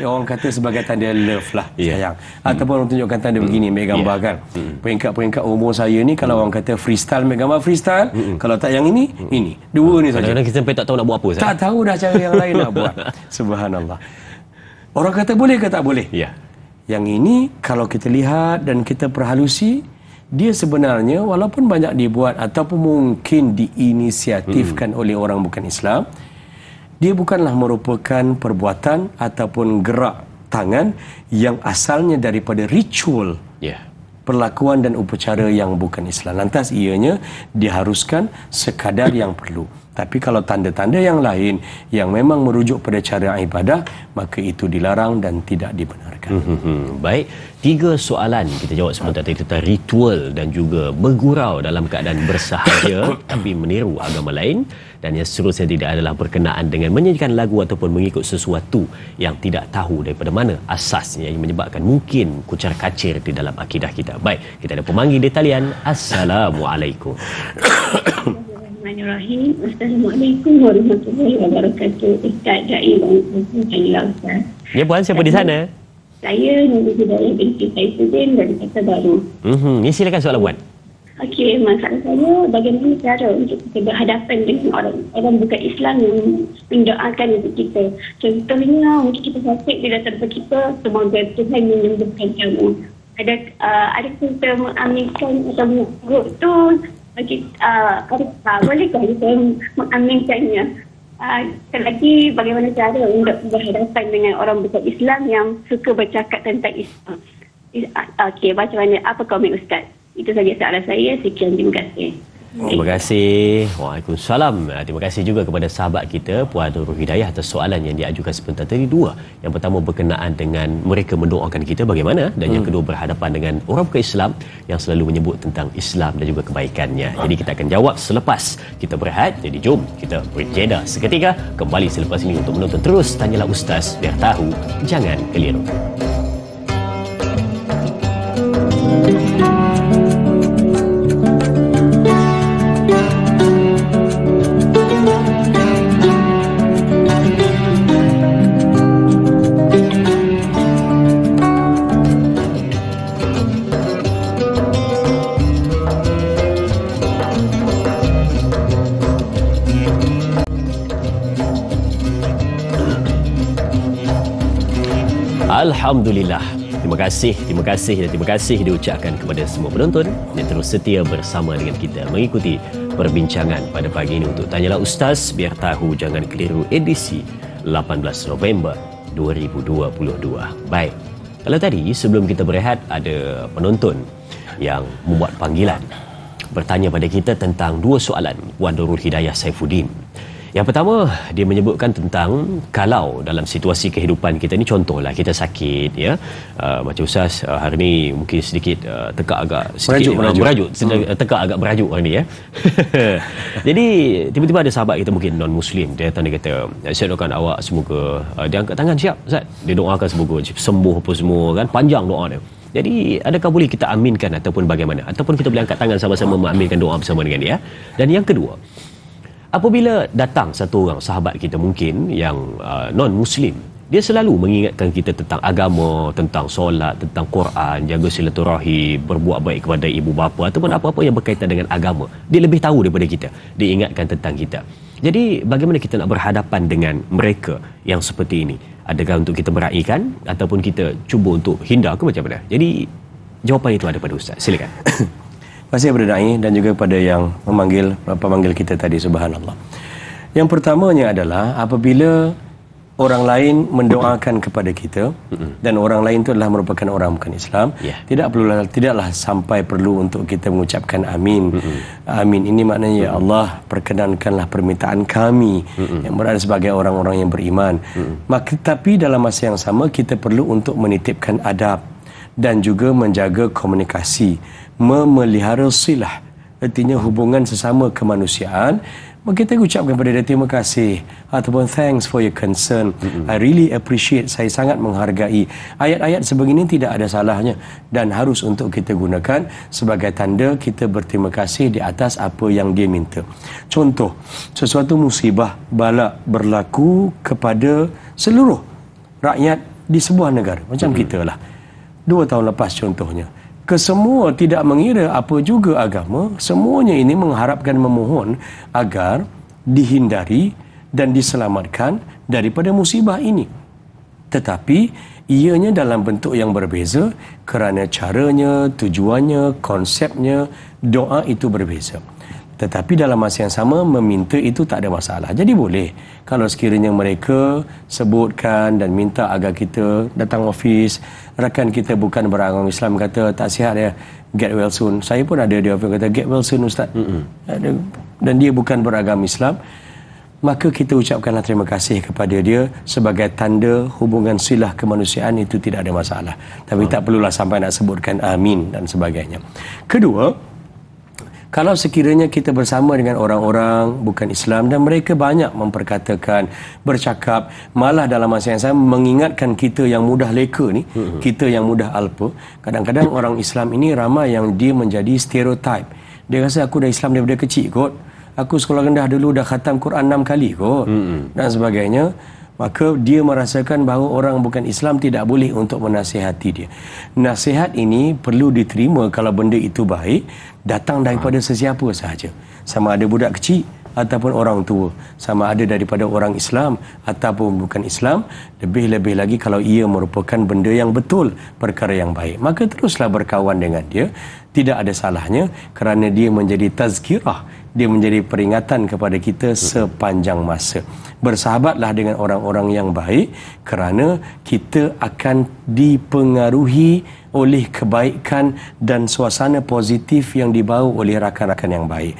orang kata sebagai tanda love lah, sayang. Ataupun orang tunjukkan tanda begini, ambil gambar kan. Peringkat-peringkat umur saya ni, kalau orang kata freestyle, ambil gambar freestyle. Kalau tak yang ini. Dua ni saja. Kadang-kadang kita sampai tak tahu nak buat apa. Tak tahu dah cara yang lain nak buat. Subhanallah. Orang kata boleh ke tak boleh? Ya. Yang ini kalau kita lihat dan kita perhalusi, dia sebenarnya walaupun banyak dibuat ataupun mungkin diinisiatifkan oleh orang bukan Islam, dia bukanlah merupakan perbuatan ataupun gerak tangan yang asalnya daripada ritual, perlakuan dan upacara yang bukan Islam. Lantas ianya diharuskan sekadar yang perlu. Tapi kalau tanda-tanda yang lain yang memang merujuk pada cara ibadah, maka itu dilarang dan tidak dibenarkan. Baik, 3 soalan kita jawab sebentar tadi tentang ritual dan juga bergurau dalam keadaan bersahaja tapi meniru agama lain, dan yang seterusnya tidak adalah berkenaan dengan menyanyikan lagu ataupun mengikut sesuatu yang tidak tahu daripada mana asasnya, yang menyebabkan mungkin kucar-kacir di dalam akidah kita. Baik, kita ada pemanggil di talian. Assalamualaikum. Bismillahirrahmanirrahim. Assalamualaikum warahmatullahi wabarakatuh. Ustaz Da'i dan Ustaz. Ya puan, siapa di sana? Saya Nurul Hidayah binti Saifudin dari Kota Baru. Ni silakan soalan puan. Okey, masalah saya bagaimana cara untuk kita berhadapan dengan orang bukan Islam yang mendoakan untuk kita. Contohnya mungkin kita sakit, dia datang kepada kita, semoga Tuhan menyembuhkan kamu. Ada kita mengaminkan atau menurut tu bagi bolehkah kita mengaminkannya? Lagi bagaimana cara untuk berhadapan dengan orang bukan Islam yang suka bercakap tentang Islam? Okey, macam mana? Apa komen Ustaz? Itu saja soalan saya. Sekian, terima kasih. Terima kasih. Waalaikumsalam. Terima kasih juga kepada sahabat kita Puan Nurul Hidayah atas soalan yang diajukan sebentar tadi. 2. Yang pertama berkenaan dengan mereka mendoakan kita bagaimana, dan yang kedua berhadapan dengan orang bukan Islam yang selalu menyebut tentang Islam dan juga kebaikannya. Jadi kita akan jawab selepas kita berehat. Jadi jom kita berjeda seketika, kembali selepas ini untuk menonton terus Tanyalah Ustaz, biar tahu jangan keliru. Alhamdulillah. Terima kasih dan terima kasih diucapkan kepada semua penonton yang terus setia bersama dengan kita mengikuti perbincangan pada pagi ini untuk Tanyalah Ustaz, biar tahu jangan keliru edisi 18 November 2022. Baik. Kalau tadi sebelum kita berehat ada penonton yang membuat panggilan bertanya pada kita tentang dua soalan Puan Nurul Hidayah Saifuddin. Yang pertama, dia menyebutkan tentang kalau dalam situasi kehidupan kita ni, contohlah kita sakit ya, macam Ustaz hari ni mungkin sedikit tekak agak sedikit berajuk. Tekak agak berajuk hari ni ya. Jadi tiba-tiba ada sahabat kita mungkin non muslim, dia datang, dia kata, saya doakan awak semoga dia angkat tangan, siap Ustaz, dia doakan semoga sembuh apa semua kan, panjang doa dia. Jadi adakah boleh kita aminkan ataupun bagaimana, ataupun kita boleh angkat tangan sama-sama mengaminkan doa bersama dengan dia. Dan yang kedua, apabila datang satu orang sahabat kita mungkin yang non-Muslim, dia selalu mengingatkan kita tentang agama, tentang solat, tentang Quran, jaga silaturahim, berbuat baik kepada ibu bapa ataupun apa-apa yang berkaitan dengan agama. Dia lebih tahu daripada kita, dia ingatkan tentang kita. Jadi bagaimana kita nak berhadapan dengan mereka yang seperti ini? Adakah untuk kita meraihkan ataupun kita cuba untuk hindar ke macam mana? Jadi jawapan itu ada pada Ustaz. Silakan. Terima kasih kepada Da'i dan juga kepada yang pemanggil kita tadi, subhanallah. Yang pertamanya adalah apabila orang lain mendoakan kepada kita dan orang lain itu adalah merupakan orang bukan Islam, tidaklah sampai perlu untuk kita mengucapkan amin. Amin ini maknanya, ya Allah, perkenankanlah permintaan kami yang berada sebagai orang-orang yang beriman. Maka tapi dalam masa yang sama kita perlu untuk menitipkan adab dan juga menjaga komunikasi, memelihara silah, artinya hubungan sesama kemanusiaan. Maka kita ucapkan kepada dia terima kasih ataupun thanks for your concern. I really appreciate, saya sangat menghargai. Ayat-ayat sebegini tidak ada salahnya dan harus untuk kita gunakan sebagai tanda kita berterima kasih di atas apa yang dia minta. Contoh, sesuatu musibah bala berlaku kepada seluruh rakyat di sebuah negara, macam kita lah 2 tahun lepas contohnya. Kesemua tidak mengira apa juga agama, semuanya ini mengharapkan, memohon agar dihindari dan diselamatkan daripada musibah ini. Tetapi ianya dalam bentuk yang berbeza kerana caranya, tujuannya, konsepnya, doa itu berbeza. Tetapi dalam masa yang sama meminta itu tak ada masalah. Jadi boleh kalau sekiranya mereka sebutkan dan minta agar kita datang office, rakan kita bukan beragama Islam kata tak sihat ya, get well soon. Saya pun ada dia kata get well soon Ustaz. Dan dia bukan beragama Islam, maka kita ucapkanlah terima kasih kepada dia sebagai tanda hubungan silah kemanusiaan, itu tidak ada masalah. Tapi tak perlulah sampai nak sebutkan amin dan sebagainya. Kedua, kalau sekiranya kita bersama dengan orang-orang bukan Islam dan mereka banyak memperkatakan, bercakap, malah dalam masa yang sama mengingatkan kita yang mudah leka ni, kita yang mudah alpa. Kadang-kadang orang Islam ini ramai yang dia menjadi stereotip. Dia rasa aku dah Islam daripada kecil kot. Aku sekolah rendah dulu dah khatam Quran 6 kali kot. Dan sebagainya. Maka dia merasakan bahawa orang bukan Islam tidak boleh untuk menasihati dia. Nasihat ini perlu diterima kalau benda itu baik, datang daripada sesiapa sahaja. Sama ada budak kecil ataupun orang tua. Sama ada daripada orang Islam ataupun bukan Islam. Lebih-lebih lagi kalau ia merupakan benda yang betul, perkara yang baik. Maka teruslah berkawan dengan dia. Tidak ada salahnya kerana dia menjadi tazkirah. Dia menjadi peringatan kepada kita sepanjang masa. Bersahabatlah dengan orang-orang yang baik kerana kita akan dipengaruhi oleh kebaikan dan suasana positif yang dibawa oleh rakan-rakan yang baik.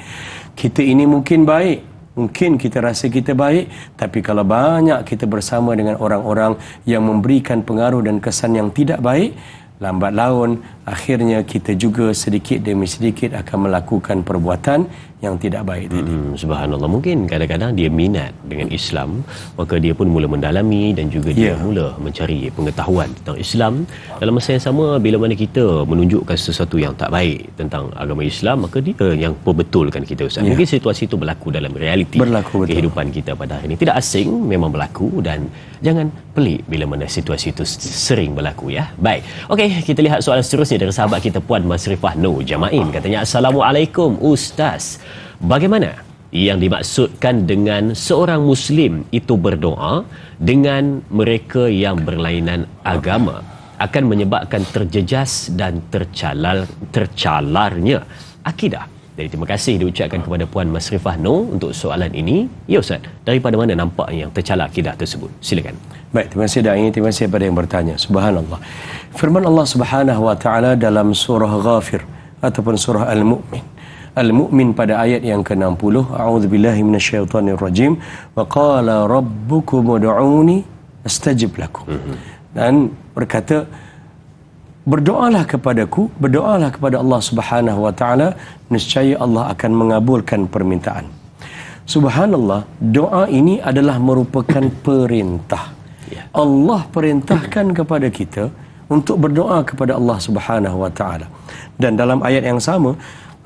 Kita ini mungkin baik, mungkin kita rasa kita baik, tapi kalau banyak kita bersama dengan orang-orang yang memberikan pengaruh dan kesan yang tidak baik, lambat laun akhirnya kita juga sedikit demi sedikit akan melakukan perbuatan yang tidak baik tadi. Subhanallah, mungkin kadang-kadang dia minat dengan Islam, maka dia pun mula mendalami dan juga dia mula mencari pengetahuan tentang Islam. Dalam masa yang sama, bila mana kita menunjukkan sesuatu yang tak baik tentang agama Islam, maka dia yang perbetulkan kita, Ustaz. Mungkin situasi itu berlaku dalam realiti kehidupan kita pada hari ini. Tidak asing, memang berlaku, dan jangan pelik bila mana situasi itu sering berlaku ya. Baik. Okey, kita lihat soalan seterusnya dari sahabat kita Puan Masrifah Nur Jamain. Katanya, Assalamualaikum Ustaz. Bagaimana Yang dimaksudkan dengan seorang Muslim itu berdoa dengan mereka yang berlainan agama akan menyebabkan terjejas dan tercalarnya akidah. Jadi terima kasih diucapkan kepada Puan Masrifah Noor untuk soalan ini. Ya Ustaz, daripada mana nampak yang tercalar akidah tersebut? Silakan. Baik, terima kasih Da'i, terima kasih kepada yang bertanya. Subhanallah. Firman Allah Subhanahu wa taala dalam surah Ghafir ataupun surah Al-Mu'min. Al-Mu'min pada ayat yang ke-60, a'udzubillahi minasyaitonirrajim, wa qala rabbukum ud'uni astajib lakum. Dan berkata, berdoalah kepadaku, berdoalah kepada Allah Subhanahu wa taala, nescaya Allah akan mengabulkan permintaan. Subhanallah, doa ini adalah merupakan perintah. Allah perintahkan kepada kita untuk berdoa kepada Allah Subhanahu wa taala. Dan dalam ayat yang sama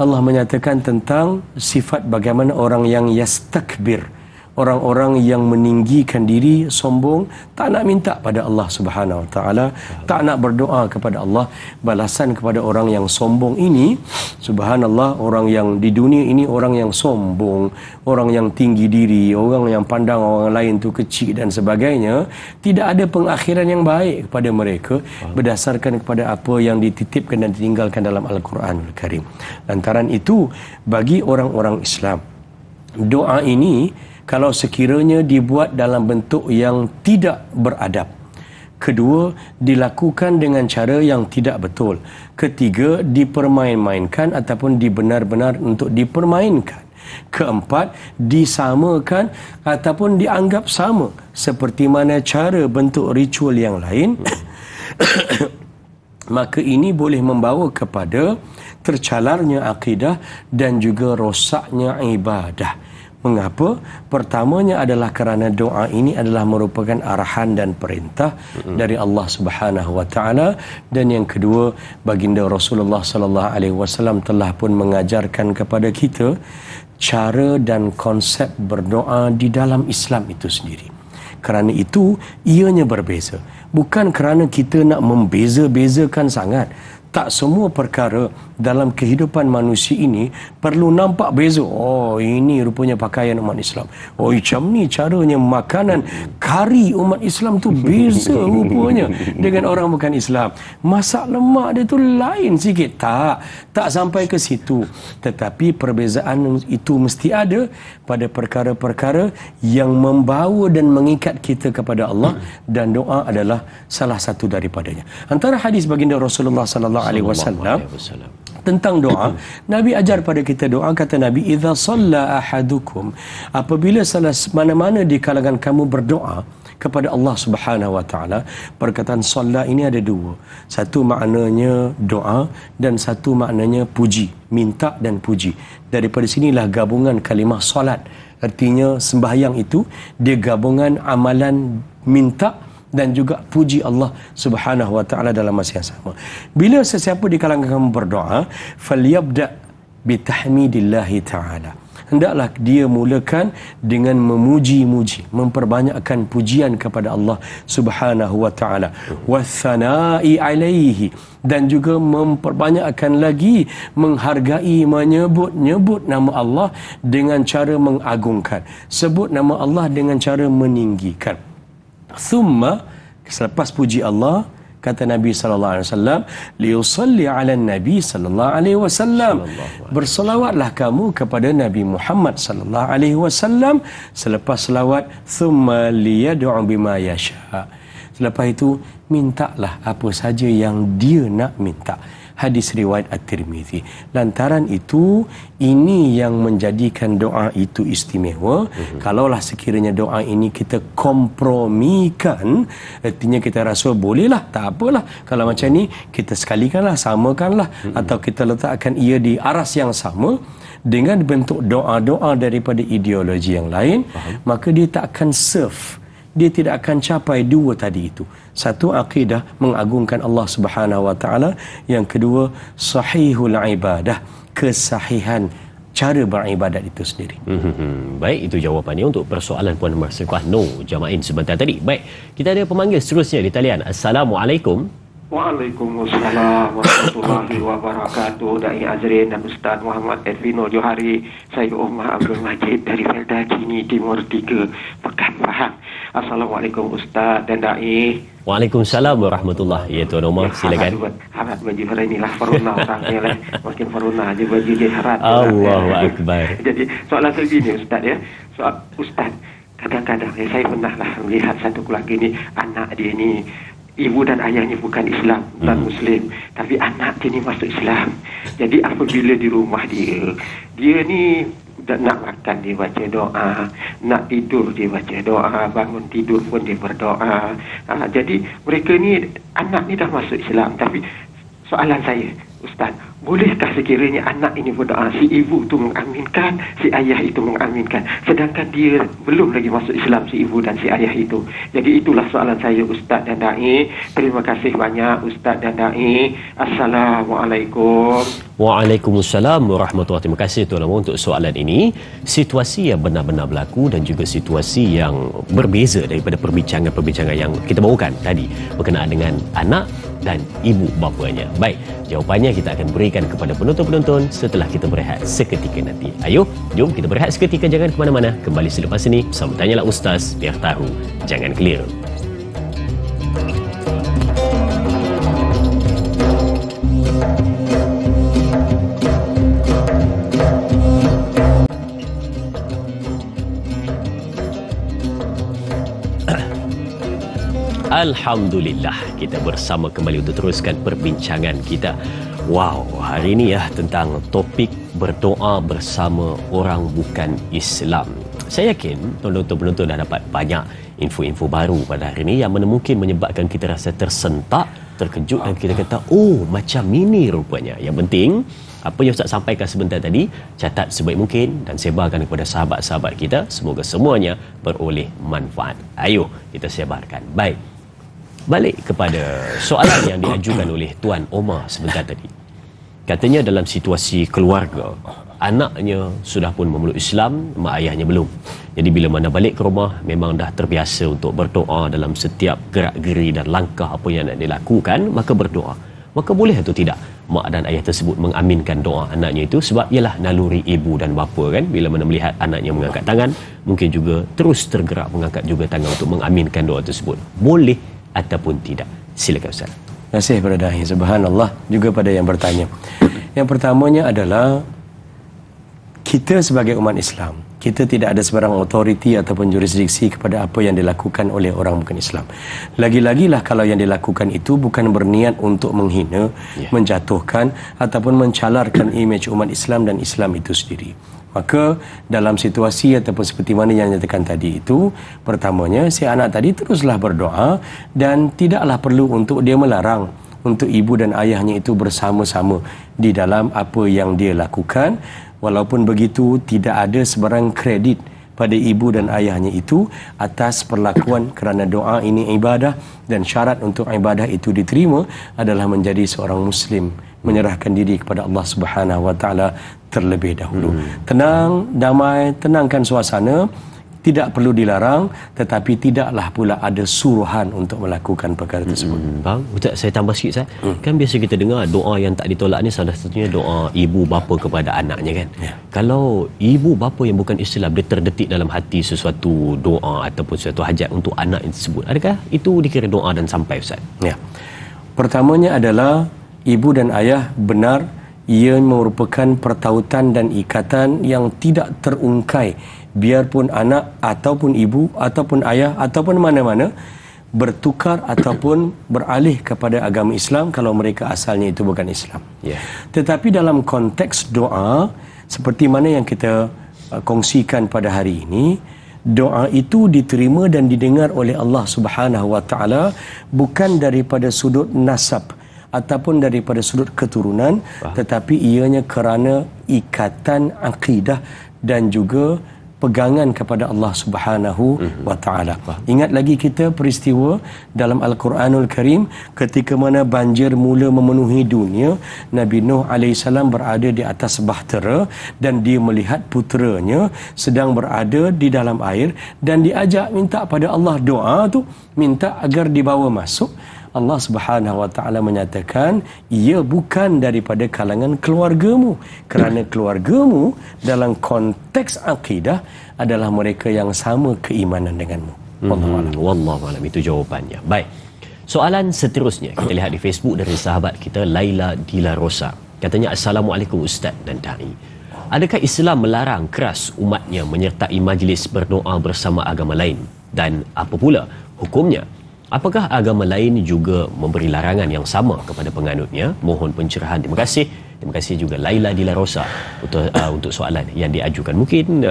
Allah menyatakan tentang sifat bagaimana orang yang yastakbir, orang-orang yang meninggikan diri, sombong, tak nak minta pada Allah Subhanahu wa taala, tak nak berdoa kepada Allah. Balasan kepada orang yang sombong ini, subhanallah, orang yang di dunia ini orang yang sombong, orang yang tinggi diri, orang yang pandang orang lain tu kecil dan sebagainya, tidak ada pengakhiran yang baik kepada mereka berdasarkan kepada apa yang dititipkan dan ditinggalkan dalam Al-Quranul Karim. Lantaran itu, bagi orang-orang Islam, doa ini kalau sekiranya dibuat dalam bentuk yang tidak beradab, kedua, dilakukan dengan cara yang tidak betul, ketiga, dipermain-mainkan ataupun dibenar-benar untuk dipermainkan, keempat, disamakan ataupun dianggap sama seperti mana cara bentuk ritual yang lain, maka ini boleh membawa kepada tercalarnya akidah dan juga rosaknya ibadah. Mengapa? Pertamanya adalah kerana doa ini adalah merupakan arahan dan perintah dari Allah Subhanahu wa taala, dan yang kedua, baginda Rasulullah sallallahu alaihi wasallam telah pun mengajarkan kepada kita cara dan konsep berdoa di dalam Islam itu sendiri. Kerana itu ianya berbeza. Bukan kerana kita nak membeza-bezakan sangat. Tak semua perkara dalam kehidupan manusia ini perlu nampak beza. Oh, ini rupanya pakaian umat Islam. Oh, macam ni caranya makanan kari umat Islam tu beza rupanya dengan orang bukan Islam. Masak lemak dia tu lain sikit. Tak sampai ke situ. Tetapi perbezaan itu mesti ada pada perkara-perkara yang membawa dan mengikat kita kepada Allah, dan doa adalah salah satu daripadanya. Antara hadis baginda Rasulullah sallallahu alaihi wasallam tentang doa, Nabi ajar pada kita doa. Kata Nabi, idza shalla ahadukum, apabila salah mana-mana di kalangan kamu berdoa kepada Allah Subhanahu wa taala. Perkataan shalla ini ada dua, satu maknanya doa dan satu maknanya puji, minta dan puji. Daripada sinilah gabungan kalimah solat, artinya sembahyang itu dia gabungan amalan minta dan juga puji Allah Subhanahu wa taala dalam masa yang sama. Bila sesiapa di kalangan kamu berdoa, falyabda bitahmidillahi taala, hendaklah dia mulakan dengan memuji-muji, memperbanyakkan pujian kepada Allah Subhanahu wa taala, wassana'i alaihi, dan juga memperbanyakkan lagi menghargai, menyebut nama Allah dengan cara mengagungkan, sebut nama Allah dengan cara meninggikan. Thumma, selepas puji Allah, kata Nabi sallallahu alaihi wasallam, liusalli ala Nabi sallallahu alaihi wasallam, berselawatlah kamu kepada Nabi Muhammad sallallahu alaihi wasallam. Selepas selawat, thumma liyad'u bima yasha, selepas itu mintalah apa saja yang dia nak minta. Hadis riwayat At-Tirmizi. Lantaran itu, ini yang menjadikan doa itu istimewa. Kalaulah sekiranya doa ini kita kompromikan, artinya kita rasa bolehlah, tak apalah, kalau macam ni kita sekalikanlah, samakanlah, atau kita letakkan ia di aras yang sama dengan bentuk doa-doa daripada ideologi yang lain, maka dia tak akan serve, dia tidak akan capai dua tadi itu. Satu, akidah, mengagungkan Allah Subhanahu wa taala. Yang kedua, sahihul ibadah, kesahihan cara beribadat itu sendiri. Baik, itu jawapannya untuk persoalan Puan Masrifah Noor Jama'in sebentar tadi. Baik, kita ada pemanggil seterusnya di talian. Assalamualaikum. Waalaikumsalam warahmatullahi wabarakatuh. Dai Azrin dan Ustaz Muhammad Edwino Johari. Saya Umar Abdul Majid dari Felda Kini Timur 3, Pekan Pahang. Assalamualaikum Ustaz dan Dai. Waalaikumsalam warahmatullahi. Ya Tuan Omar, silakan. Harap baju hari inilah Faruna orangnya lah. Makin Faruna aja baju je harap. Allahu Akbar. Jadi soalan saya begini Ustaz ya. Soal Ustaz, kadang-kadang saya pernah lah melihat satu keluarga ini, anak dia ni ibu dan ayahnya bukan Islam dan Muslim, tapi anak dia ni masuk Islam. Jadi apabila di rumah dia ni nak makan dia baca doa, nak tidur dia baca doa, bangun tidur pun dia berdoa. Jadi mereka ni, anak ni dah masuk Islam. Tapi soalan saya Ustaz, bolehkah sekiranya anak ini berdoa, si ibu tu mengaminkan, si ayah itu mengaminkan, sedangkan dia belum lagi masuk Islam, si ibu dan si ayah itu? Jadi itulah soalan saya Ustaz dan Dai. Terima kasih banyak Ustaz dan Dai. Assalamualaikum. Waalaikumsalam warahmatullahi. Terima kasih Tuan Omar untuk soalan ini. Situasi yang benar-benar berlaku dan juga situasi yang berbeza daripada perbincangan-perbincangan yang kita bawakan tadi berkenaan dengan anak dan ibu bapanya. Baik, jawapannya kita akan berikan kepada penonton-penonton setelah kita berehat seketika nanti. Ayo, jom kita berehat seketika, jangan ke mana-mana. Kembali selepas ini bersama Tanyalah Ustaz, biar tahu, jangan keliru. Alhamdulillah, kita bersama kembali untuk teruskan perbincangan kita. Wow, hari ini ya tentang topik berdoa bersama orang bukan Islam. Saya yakin penonton-penonton dah dapat banyak info-info baru pada hari ini yang mana mungkin menyebabkan kita rasa tersentak, terkejut dan kita kata, oh macam ini rupanya. Yang penting, apa yang Ustaz sampaikan sebentar tadi, catat sebaik mungkin dan sebarkan kepada sahabat-sahabat kita. Semoga semuanya beroleh manfaat. Ayo, kita sebarkan. Baik. Balik kepada soalan yang diajukan oleh Tuan Omar sebentar tadi. Katanya dalam situasi keluarga, anaknya sudah pun memeluk Islam, mak ayahnya belum. Jadi bila mana balik ke rumah, memang dah terbiasa untuk berdoa dalam setiap gerak-geri dan langkah apa yang nak dilakukan, maka berdoa. Maka boleh atau tidak mak dan ayah tersebut mengaminkan doa anaknya itu? Sebab ialah naluri ibu dan bapa kan, bila mana melihat anaknya mengangkat tangan, mungkin juga terus tergerak mengangkat juga tangan untuk mengaminkan doa tersebut. Boleh ataupun tidak? Silakan Ustaz. Terima kasih kepada Dahi. Subhanallah, juga pada yang bertanya. Yang pertamanya adalah kita sebagai umat Islam, kita tidak ada sebarang autoriti ataupun jurisdiksi kepada apa yang dilakukan oleh orang bukan Islam. Lagi-lagilah kalau yang dilakukan itu bukan berniat untuk menghina, menjatuhkan ataupun mencalarkan imej umat Islam dan Islam itu sendiri. Maka dalam situasi ataupun seperti mana yang nyatakan tadi itu, pertamanya si anak tadi teruslah berdoa dan tidaklah perlu untuk dia melarang untuk ibu dan ayahnya itu bersama-sama di dalam apa yang dia lakukan. Walaupun begitu, tidak ada sebarang kredit pada ibu dan ayahnya itu atas perlakuan, kerana doa ini ibadah dan syarat untuk ibadah itu diterima adalah menjadi seorang Muslim, menyerahkan diri kepada Allah Subhanahu Wa Taala terlebih dahulu. Tenang, damai, tenangkan suasana. Tidak perlu dilarang, tetapi tidaklah pula ada suruhan untuk melakukan perkara tersebut. Bang, Ustaz, saya tambah sikit Ustaz. Kan biasa kita dengar doa yang tak ditolak ni salah satunya doa ibu bapa kepada anaknya kan. Kalau ibu bapa yang bukan Islam, dia terdetik dalam hati sesuatu doa ataupun sesuatu hajat untuk anak tersebut, adakah itu dikira doa dan sampai Ustaz? Ya. Pertamanya adalah ibu dan ayah benar ia merupakan pertautan dan ikatan yang tidak terungkai, biarpun anak ataupun ibu ataupun ayah ataupun mana-mana bertukar ataupun beralih kepada agama Islam kalau mereka asalnya itu bukan Islam. Tetapi dalam konteks doa seperti mana yang kita kongsikan pada hari ini, doa itu diterima dan didengar oleh Allah Subhanahu Wa Taala bukan daripada sudut nasab ataupun daripada sudut keturunan, tetapi ianya kerana ikatan akidah dan juga pegangan kepada Allah Subhanahu Wa Taala. Ingat lagi kita peristiwa dalam Al-Quranul Karim ketika mana banjir mula memenuhi dunia, Nabi Nuh AS berada di atas bahtera dan dia melihat puteranya sedang berada di dalam air dan diajak minta pada Allah doa tu, minta agar dibawa masuk. Allah Subhanahu wa taala menyatakan ia bukan daripada kalangan keluargamu, kerana keluargamu dalam konteks akidah adalah mereka yang sama keimanan denganmu. Wallahu alam. Itu jawapannya. Baik. Soalan seterusnya kita lihat di Facebook dari sahabat kita Laila Dila Rosa. Katanya, Assalamualaikum Ustaz dan Da'i. Adakah Islam melarang keras umatnya menyertai majlis berdoa bersama agama lain? Dan apa pula hukumnya? Apakah agama lain juga memberi larangan yang sama kepada penganutnya? Mohon pencerahan. Terima kasih. Terima kasih juga Laila Dila Rosa untuk soalan yang diajukan. Mungkin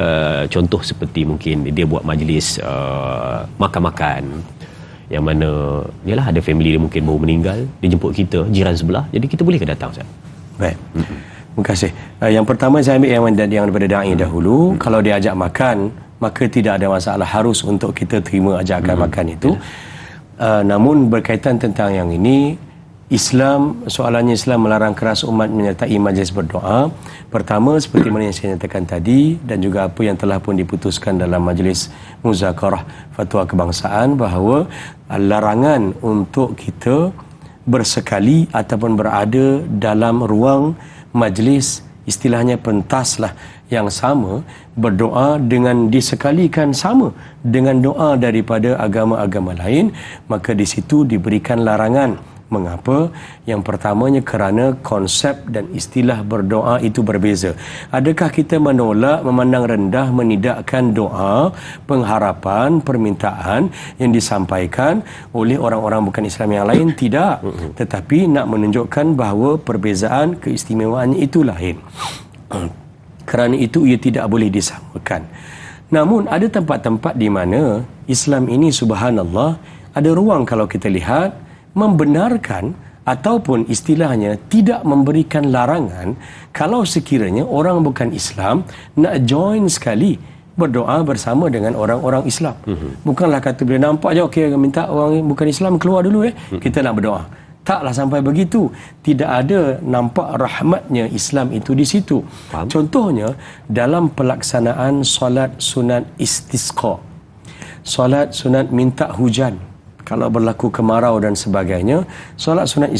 contoh seperti mungkin dia buat majlis makan-makan, yang mana yalah ada family dia mungkin baru meninggal, dia jemput kita jiran sebelah, jadi kita boleh ke datang, Ustaz? Baik. Terima kasih. Yang pertama saya ambil yang daripada da'i dahulu. Kalau dia ajak makan, maka tidak ada masalah harus untuk kita terima ajakan makan itu. Namun berkaitan tentang yang ini, soalannya Islam melarang keras umat menyertai majlis berdoa. Pertama, seperti mana yang saya nyatakan tadi, dan juga apa yang telah pun diputuskan dalam majlis muzakarah fatwa kebangsaan, bahawa larangan untuk kita bersekali ataupun berada dalam ruang majlis, istilahnya pentaslah yang sama, berdoa dengan disekalikan sama dengan doa daripada agama-agama lain, maka di situ diberikan larangan. Mengapa? Yang pertamanya kerana konsep dan istilah berdoa itu berbeza. Adakah kita menolak, memandang rendah, menidakkan doa, pengharapan, permintaan yang disampaikan oleh orang-orang bukan Islam yang lain? Tidak. Tetapi nak menunjukkan bahawa perbezaan keistimewaannya itu lain. Kerana itu ia tidak boleh disamakan. Namun ada tempat-tempat di mana Islam ini subhanallah ada ruang, kalau kita lihat, membenarkan ataupun istilahnya tidak memberikan larangan kalau sekiranya orang bukan Islam nak join sekali berdoa bersama dengan orang-orang Islam. Bukanlah kata bila nampak je okey, minta orang bukan Islam keluar dulu kita nak berdoa. Taklah sampai begitu. Tidak ada nampak rahmatnya Islam itu di situ. Contohnya dalam pelaksanaan solat sunat istisqa, solat sunat minta hujan, kalau berlaku kemarau dan sebagainya. Solat sunat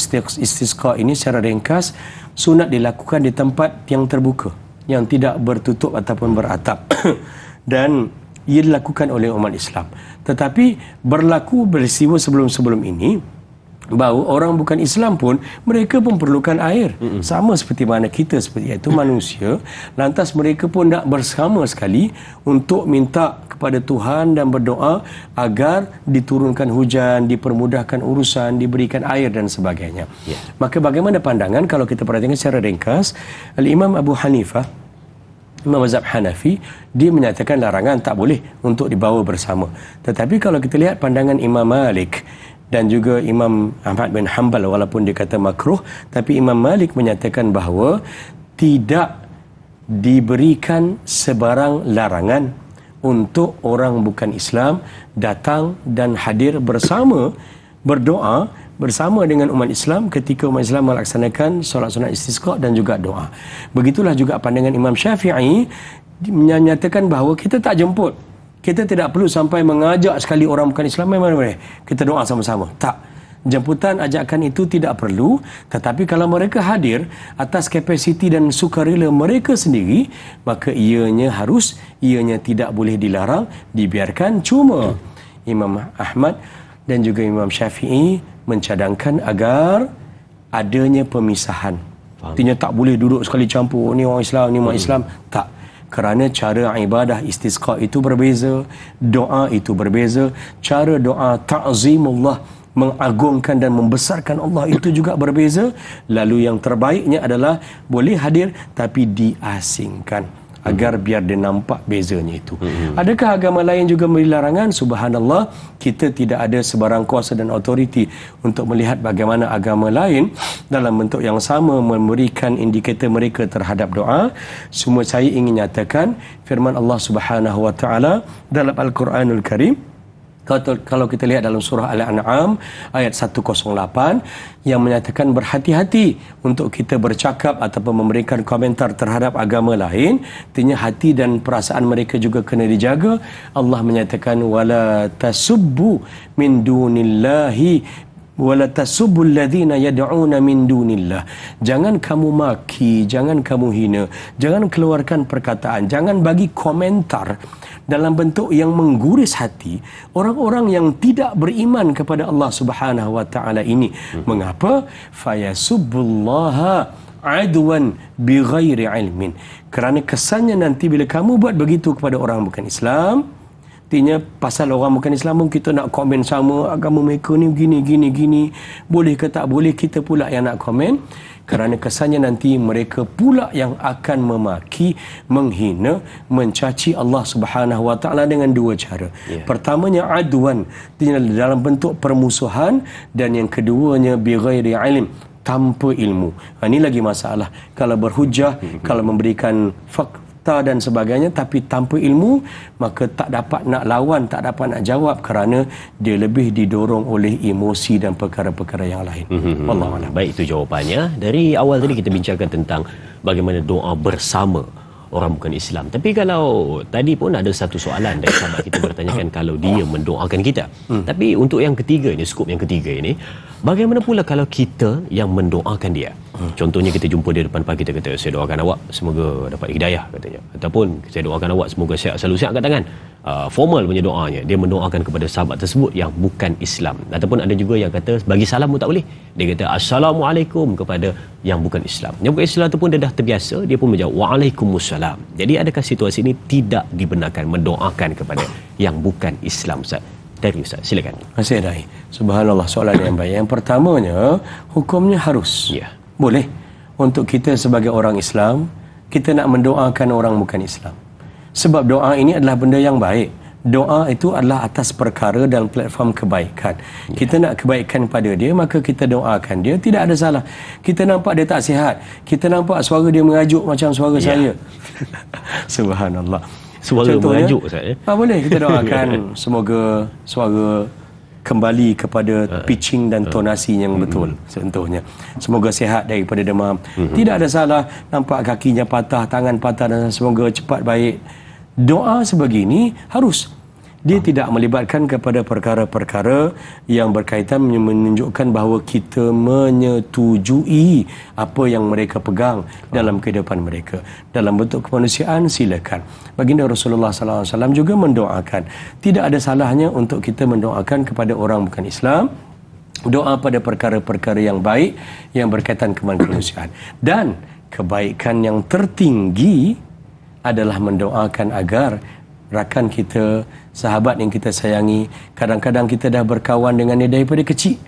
istisqa ini secara ringkas sunat dilakukan di tempat yang terbuka, yang tidak bertutup ataupun beratap dan ia dilakukan oleh umat Islam. Tetapi berlaku peristiwa sebelum-sebelum ini bahawa orang bukan Islam pun mereka pun perlukan air, sama seperti mana kita seperti itu manusia. Lantas mereka pun nak bersama sekali untuk minta kepada Tuhan dan berdoa agar diturunkan hujan, dipermudahkan urusan, diberikan air dan sebagainya. Maka bagaimana pandangan kalau kita perhatikan secara ringkas? Al-Imam Abu Hanifah, Imam mazhab Hanafi, dia menyatakan larangan tak boleh untuk dibawa bersama. Tetapi kalau kita lihat pandangan Imam Malik dan juga Imam Ahmad bin Hanbal, walaupun dia kata makruh, tapi Imam Malik menyatakan bahawa tidak diberikan sebarang larangan untuk orang bukan Islam datang dan hadir bersama, berdoa bersama dengan umat Islam ketika umat Islam melaksanakan solat sunat istisqa dan juga doa. Begitulah juga pandangan Imam Syafi'i, menyatakan bahawa kita tak jemput, kita tidak perlu sampai mengajak sekali orang bukan Islam, memang boleh kita doa sama-sama. Tak. Jemputan ajakan itu tidak perlu, tetapi kalau mereka hadir atas kapasiti dan sukarela mereka sendiri, maka ianya tidak boleh dilarang, dibiarkan. Cuma Imam Ahmad dan juga Imam Syafi'i mencadangkan agar adanya pemisahan. Artinya tak boleh duduk sekali campur, ni orang Islam, ni orang Islam. Tak. Kerana cara ibadah istisqa itu berbeza, doa itu berbeza, cara doa ta'zimullah, mengagungkan dan membesarkan Allah itu juga berbeza. Lalu yang terbaiknya adalah boleh hadir tapi diasingkan, agar biar dia nampak bezanya itu. Adakah agama lain juga memberi larangan? Subhanallah, kita tidak ada sebarang kuasa dan autoriti untuk melihat bagaimana agama lain dalam bentuk yang sama memberikan indikator mereka terhadap doa. Semua saya ingin nyatakan firman Allah Subhanahu wa taala dalam Al-Quranul Karim. Kalau kita lihat dalam surah Al-An'am ayat 108 yang menyatakan berhati-hati untuk kita bercakap ataupun memberikan komentar terhadap agama lain, artinya hati dan perasaan mereka juga kena dijaga. Allah menyatakan wala tasubbu min dunillahi wala tasubbul ladzina yad'una min dunillah. Jangan kamu maki, jangan kamu hina, jangan keluarkan perkataan, jangan bagi komentar dalam bentuk yang mengguris hati orang-orang yang tidak beriman kepada Allah Subhanahu wa taala ini. Mengapa? Fayasubbullaha adwan bighairi ilmin. Kerana kesannya nanti bila kamu buat begitu kepada orang bukan Islam, artinya pasal orang bukan Islam pun kita nak komen sama, agama mereka ni gini, boleh ke tak boleh, kita pula yang nak komen. Kerana kesannya nanti mereka pula yang akan memaki, menghina, mencaci Allah Subhanahu wa taala dengan dua cara. Pertamanya adwan, dalam bentuk permusuhan, dan yang keduanya bighairi ilm, tanpa ilmu. Ini lagi masalah. Kalau berhujah, kalau memberikan fakta dan sebagainya, tapi tanpa ilmu, maka tak dapat nak lawan, tak dapat nak jawab kerana dia lebih didorong oleh emosi dan perkara-perkara yang lain. Wallahu a'lam. Baik, itu jawapannya. Dari awal tadi kita bincangkan tentang bagaimana doa bersama orang bukan Islam. Tapi kalau tadi pun ada satu soalan dari sahabat kita bertanyakan kalau dia mendoakan kita. Tapi untuk yang ketiga ini, skop yang ketiga ini, bagaimana pula kalau kita yang mendoakan dia? Contohnya kita jumpa dia depan pagi, kita kata, saya doakan awak semoga dapat hidayah katanya. Ataupun saya doakan awak semoga sihat, selalu sihat angkat tangan. Formal punya doanya. Dia mendoakan kepada sahabat tersebut yang bukan Islam. Ataupun ada juga yang kata bagi salam pun tak boleh. Dia kata Assalamualaikum kepada yang bukan Islam. Yang bukan Islam tu pun dia dah terbiasa, dia pun menjawab Waalaikumsalam. Jadi adakah situasi ini tidak dibenarkan mendoakan kepada yang bukan Islam, Ustaz? Dari Ustaz, silakan. Terima kasih, Dai. Subhanallah, soalan yang baik. Yang pertamanya, hukumnya harus. Boleh untuk kita sebagai orang Islam, kita nak mendoakan orang bukan Islam. Sebab doa ini adalah benda yang baik. Doa itu adalah atas perkara dan platform kebaikan. Kita nak kebaikan pada dia, maka kita doakan dia, tidak ada salah. Kita nampak dia tak sihat, kita nampak suara dia mengajuk macam suara saya. Subhanallah. Suara mengajuk, Ustaz, boleh kita doakan semoga suara kembali kepada pitching dan tonasi yang betul. Contohnya, semoga sihat daripada demam. Tidak ada salah. Nampak kakinya patah, tangan patah, dan semoga cepat baik. Doa sebegini harus. Dia tidak melibatkan kepada perkara-perkara yang berkaitan menunjukkan bahawa kita menyetujui apa yang mereka pegang dalam kehidupan mereka. Dalam bentuk kemanusiaan, silakan. Baginda Rasulullah SAW juga mendoakan. Tidak ada salahnya untuk kita mendoakan kepada orang bukan Islam. Doa pada perkara-perkara yang baik yang berkaitan kemanusiaan. Dan kebaikan yang tertinggi adalah mendoakan agar rakan kita, sahabat yang kita sayangi, kadang-kadang kita dah berkawan dengan dia daripada kecil.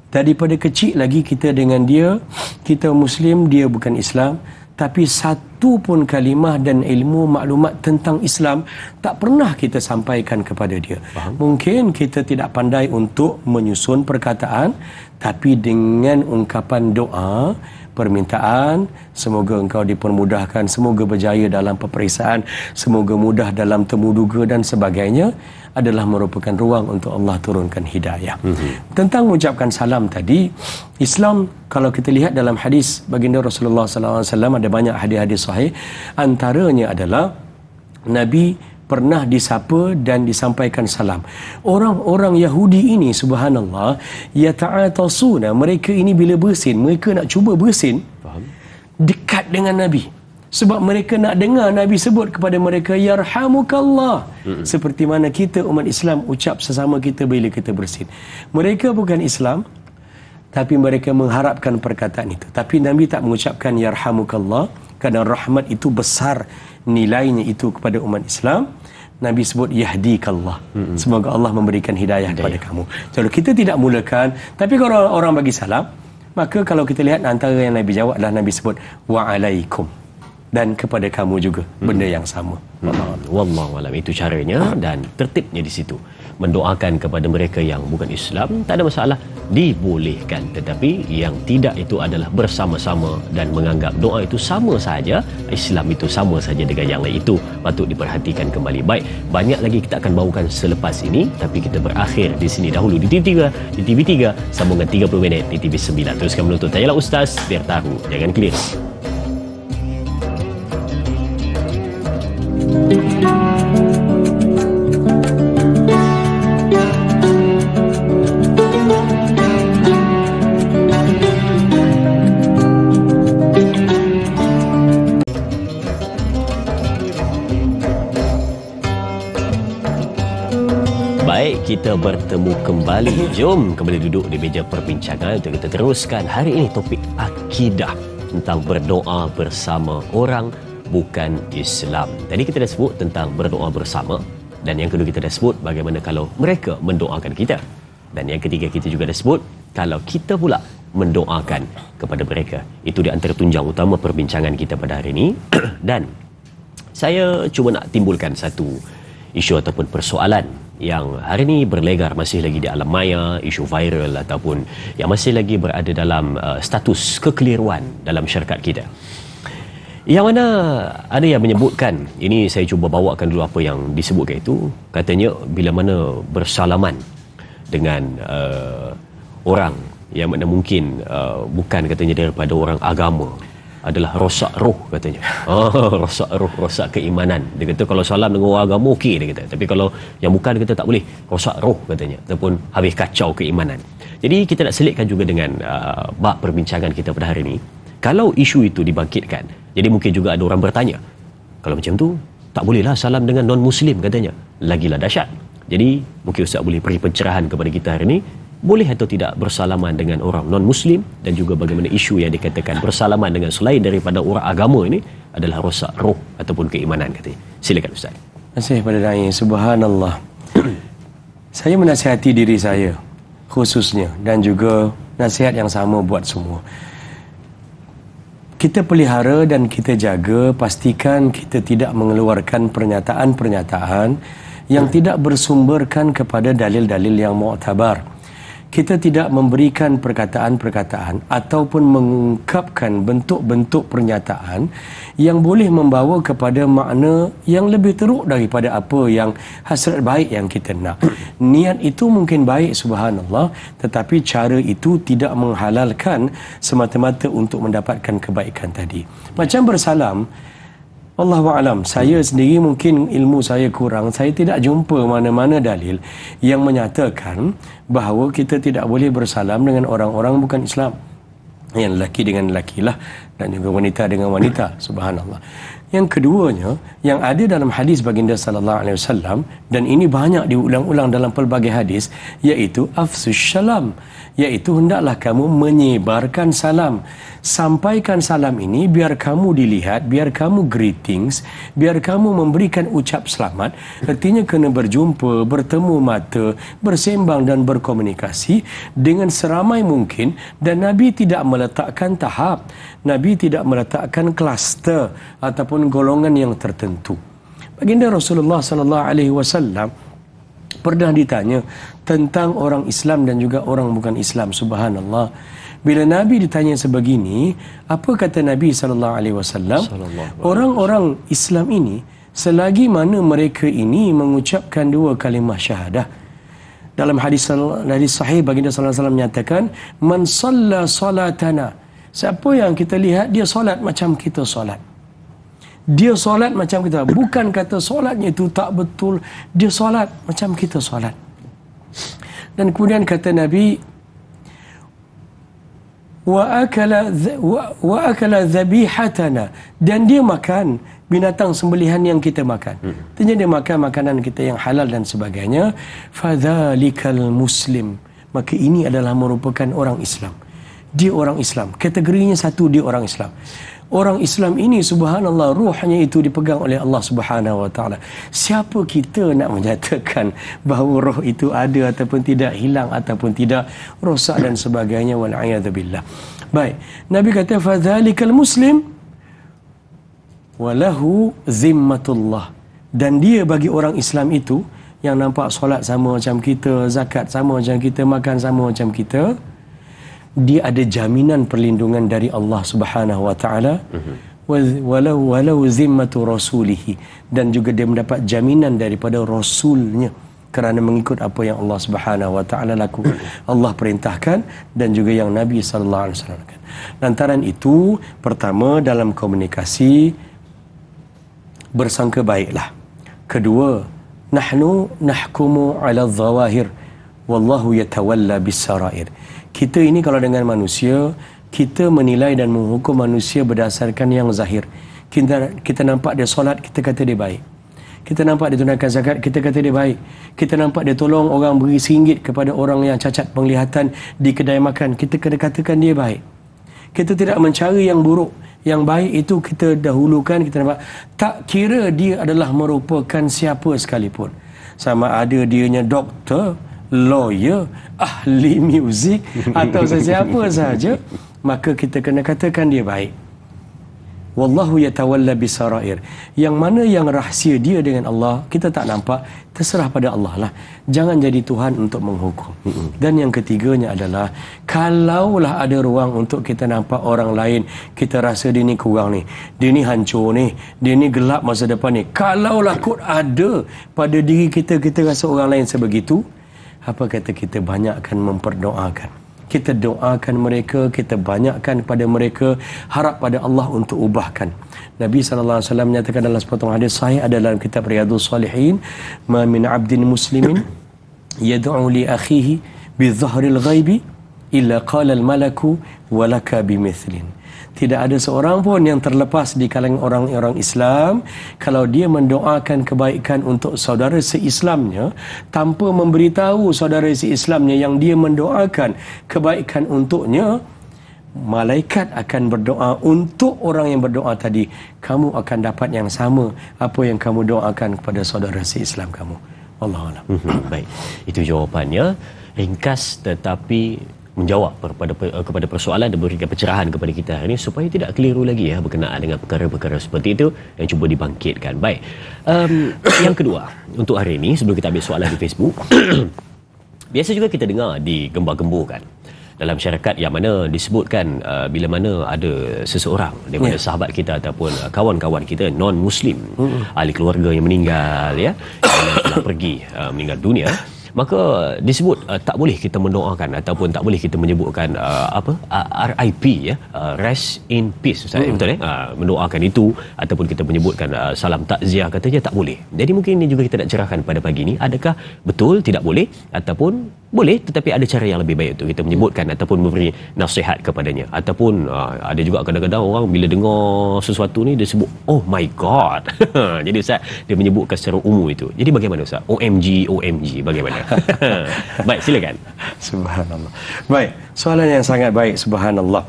Daripada kecil lagi kita dengan dia, kita Muslim, dia bukan Islam, tapi satu pun kalimah dan ilmu maklumat tentang Islam tak pernah kita sampaikan kepada dia. Mungkin kita tidak pandai untuk menyusun perkataan, tapi dengan ungkapan doa, permintaan, semoga engkau dipermudahkan, semoga berjaya dalam peperiksaan, semoga mudah dalam temu duga dan sebagainya, adalah merupakan ruang untuk Allah turunkan hidayah. Tentang mengucapkan salam tadi, Islam kalau kita lihat dalam hadis baginda Rasulullah SAW, ada banyak hadis-hadis sahih, antaranya adalah Nabi pernah disapa dan disampaikan salam. Orang-orang Yahudi ini, subhanallah, yata'atasuna, mereka ini bila bersin, mereka nak cuba bersin dekat dengan Nabi. Sebab mereka nak dengar Nabi sebut kepada mereka, yarhamukallah. Seperti mana kita umat Islam ucap sesama kita bila kita bersin. Mereka bukan Islam, tapi mereka mengharapkan perkataan itu. Tapi Nabi tak mengucapkan yarhamukallah, kerana rahmat itu besar nilainya itu kepada umat Islam. Nabi sebut yahdikallah, semoga Allah memberikan hidayah kepada kamu. Jadi kita tidak mulakan, tapi kalau orang bagi salam, maka kalau kita lihat antara yang Nabi jawab adalah Nabi sebut wa'alaikum, dan kepada kamu juga benda yang sama. Wallahu alam, itu caranya dan tertibnya di situ. Mendoakan kepada mereka yang bukan Islam tak ada masalah, dibolehkan. Tetapi yang tidak itu adalah bersama-sama dan menganggap doa itu sama saja, Islam itu sama saja dengan yang lain. Itu patut diperhatikan kembali. Baik, banyak lagi kita akan bawakan selepas ini, tapi kita berakhir di sini dahulu di TV3, sambungan 30 minit di TV9. Teruskan menuntut Tayalah Ustaz, biar tahu jangan keliru. Baik, kita bertemu kembali. Jom kembali duduk di meja perbincangan untuk kita teruskan hari ini topik akidah tentang berdoa bersama orang bukan Islam. Tadi kita dah sebut tentang berdoa bersama, dan yang kedua kita dah sebut bagaimana kalau mereka mendoakan kita. Dan yang ketiga kita juga dah sebut kalau kita pula mendoakan kepada mereka. Itu di antara tunjang utama perbincangan kita pada hari ini. Dan saya cuba nak timbulkan satu isu ataupun persoalan yang hari ini berlegar masih lagi di alam maya, isu viral ataupun yang masih lagi berada dalam status kekeliruan dalam syarikat kita. Yang mana ada yang menyebutkan, ini saya cuba bawakan dulu apa yang disebutkan itu, katanya bila mana bersalaman dengan orang yang mana mungkin bukan katanya daripada orang agama, adalah rosak roh katanya. Rosak roh, rosak keimanan. Dia kata kalau salam dengan orang agama okey, dia kata. Tapi kalau yang bukan, dia kata tak boleh, rosak roh katanya, ataupun habis kacau keimanan. Jadi kita nak selitkan juga dengan bab perbincangan kita pada hari ini. Kalau isu itu dibangkitkan, jadi mungkin juga ada orang bertanya, kalau macam tu tak bolehlah salam dengan non-Muslim katanya. Lagilah dahsyat. Jadi mungkin Ustaz boleh beri pencerahan kepada kita hari ini, boleh atau tidak bersalaman dengan orang non-Muslim, dan juga bagaimana isu yang dikatakan bersalaman dengan selain daripada orang agama ini adalah rosak roh ataupun keimanan katanya. Silakan Ustaz. Terima kasih pada Dai. Subhanallah. Saya menasihati diri saya khususnya, dan juga nasihat yang sama buat semua. Kita pelihara dan kita jaga, pastikan kita tidak mengeluarkan pernyataan-pernyataan yang tidak bersumberkan kepada dalil-dalil yang mu'tabar. Kita tidak memberikan perkataan-perkataan ataupun mengungkapkan bentuk-bentuk pernyataan yang boleh membawa kepada makna yang lebih teruk daripada apa yang hasrat baik yang kita nak. Niat itu mungkin baik, subhanallah, tetapi cara itu tidak menghalalkan semata-mata untuk mendapatkan kebaikan tadi. Macam bersalam, Wallahualam, saya sendiri mungkin ilmu saya kurang, saya tidak jumpa mana-mana dalil yang menyatakan bahawa kita tidak boleh bersalam dengan orang-orang bukan Islam. Yang lelaki dengan lelaki lah, dan juga wanita dengan wanita, subhanallah. Yang keduanya, yang ada dalam hadis baginda sallallahu alaihi wasallam, dan ini banyak diulang-ulang dalam pelbagai hadis, iaitu afsus salam, iaitu hendaklah kamu menyebarkan salam. Sampaikan salam ini biar kamu dilihat, biar kamu greetings, biar kamu memberikan ucap selamat. Artinya kena berjumpa, bertemu mata, bersembang dan berkomunikasi dengan seramai mungkin. Dan Nabi tidak meletakkan tahap, Nabi tidak meletakkan kluster ataupun golongan yang tertentu. Baginda Rasulullah sallallahu alaihi wasallam pernah ditanya tentang orang Islam dan juga orang bukan Islam. Subhanallah. Bila Nabi ditanya sebegini, apa kata Nabi sallallahu alaihi wasallam? Orang-orang Islam ini, selagi mana mereka ini mengucapkan dua kalimah syahadah. Dalam hadis sahih baginda sallallahu alaihi wasallam menyatakan, man shalla salatana, siapa yang kita lihat dia solat macam kita solat. Dia solat macam kita. Bukan kata solatnya itu tak betul, dia solat macam kita solat. Dan kemudian kata Nabi, wa akala dhabihatana, dan dia makan binatang sembelihan yang kita makan. Artinya dia makan makanan kita yang halal dan sebagainya. Fadzalikal muslim, maka ini adalah merupakan orang Islam. Dia orang Islam. Kategorinya satu, dia orang Islam. Orang Islam ini, subhanallah, ruhnya itu dipegang oleh Allah Subhanahu wa taala. Siapa kita nak menyatakan bahawa roh itu ada ataupun tidak, hilang ataupun tidak, rosak dan sebagainya, wal a'yadzubillah. Baik, Nabi kata fadzalikal muslim walahu zimmatullah, dan dia bagi orang Islam itu yang nampak solat sama macam kita, zakat sama macam kita, makan sama macam kita, dia ada jaminan perlindungan dari Allah Subhanahu wa taala. Walau zimmatu rasulihi, dan juga dia mendapat jaminan daripada rasulnya kerana mengikut apa yang Allah Subhanahu wa taala lakukan, Allah perintahkan, dan juga yang Nabi sallallahu alaihi wasallam lakukan. Lantaran itu, pertama dalam komunikasi bersangka baiklah. Kedua, nahnu nahkumu ala dhawahir wallahu yatawalla bis-sarair. Kita ini kalau dengan manusia, kita menilai dan menghukum manusia berdasarkan yang zahir. Kita nampak dia solat, kita kata dia baik. Kita nampak dia tunaikan zakat, kita kata dia baik. Kita nampak dia tolong orang beri RM1 kepada orang yang cacat penglihatan di kedai makan, kita kena katakan dia baik. Kita tidak mencari yang buruk. Yang baik itu kita dahulukan, kita nampak. Tak kira dia adalah merupakan siapa sekalipun. Sama ada dianya doktor, lawyer, ahli muzik atau sesiapa sahaja, maka kita kena katakan dia baik. Wallahu yatawalla bisarair. Yang mana yang rahsia dia dengan Allah, kita tak nampak, terserah pada Allah lah. Jangan jadi Tuhan untuk menghukum. Dan yang ketiganya adalah, kalaulah ada ruang untuk kita nampak orang lain, kita rasa dia ni kurang ni, dia ni hancur ni, dia ni gelap masa depan ni, kalaulah kot ada pada diri kita, kita rasa orang lain sebegitu, apa kata kita banyakkan memperdoakan. Kita doakan mereka, kita banyakkan kepada mereka, harap pada Allah untuk ubahkan. Nabi SAW menyatakan dalam sepotong hadis sahih ada dalam kitab Riyadhus Salihin, ma min abdin muslimin yad'u li akhihi bi dhahril ghaibi illa qala al malaku walaka bimithlin. Tidak ada seorang pun yang terlepas di kalangan orang-orang Islam kalau dia mendoakan kebaikan untuk saudara se-Islamnya tanpa memberitahu saudara se-Islamnya yang dia mendoakan kebaikan untuknya, malaikat akan berdoa untuk orang yang berdoa tadi, kamu akan dapat yang sama apa yang kamu doakan kepada saudara se-Islam kamu. Wallahualam. Baik, itu jawapannya ringkas tetapi menjawab kepada persoalan dan berikan pencerahan kepada kita hari ini supaya tidak keliru lagi ya berkenaan dengan perkara-perkara seperti itu yang cuba dibangkitkan. Baik, yang kedua untuk hari ini sebelum kita ambil soalan di Facebook, biasa juga kita dengar digembar-gemburkan dalam syarikat yang mana disebutkan bila mana ada seseorang daripada sahabat kita ataupun kawan-kawan kita non-Muslim, ahli keluarga yang meninggal ya, yang telah pergi meninggal dunia, maka disebut tak boleh kita mendoakan ataupun tak boleh kita menyebutkan RIP ya, rest in peace, betul mendoakan itu ataupun kita menyebutkan salam takziah, katanya tak boleh. Jadi mungkin ini juga kita nak cerahkan pada pagi ini, adakah betul tidak boleh ataupun boleh tetapi ada cara yang lebih baik untuk kita menyebutkan ataupun memberi nasihat kepadanya, ataupun ada juga kadang-kadang orang bila dengar sesuatu ni dia sebut oh my god. Jadi Ustaz dia menyebutkan secara umum itu. Jadi bagaimana Ustaz? OMG bagaimana? Baik, silakan. Subhanallah. Baik, soalan yang sangat baik, subhanallah.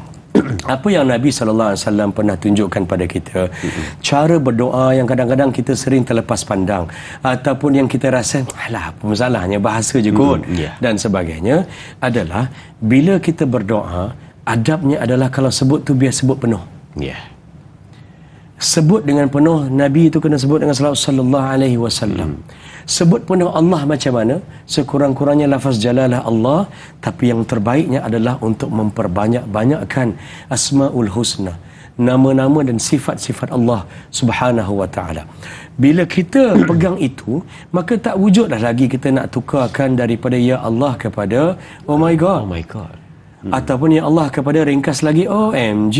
Apa yang Nabi SAW pernah tunjukkan pada kita, cara berdoa yang kadang-kadang kita sering terlepas pandang ataupun yang kita rasa alah apa masalahnya, bahasa je kot dan sebagainya, adalah bila kita berdoa, adabnya adalah kalau sebut tu biar sebut penuh. Sebut dengan penuh. Nabi itu kena sebut dengan sallallahu alaihi wasallam. Sebut penuh Allah macam mana? Sekurang-kurangnya lafaz jalalah Allah, tapi yang terbaiknya adalah untuk memperbanyak-banyakkan Asmaul Husna, nama-nama dan sifat-sifat Allah Subhanahu wa taala. Bila kita pegang itu, maka tak wujudlah lagi kita nak tukarkan daripada ya Allah kepada oh my god. Ataupun ya Allah kepada ringkas lagi OMG.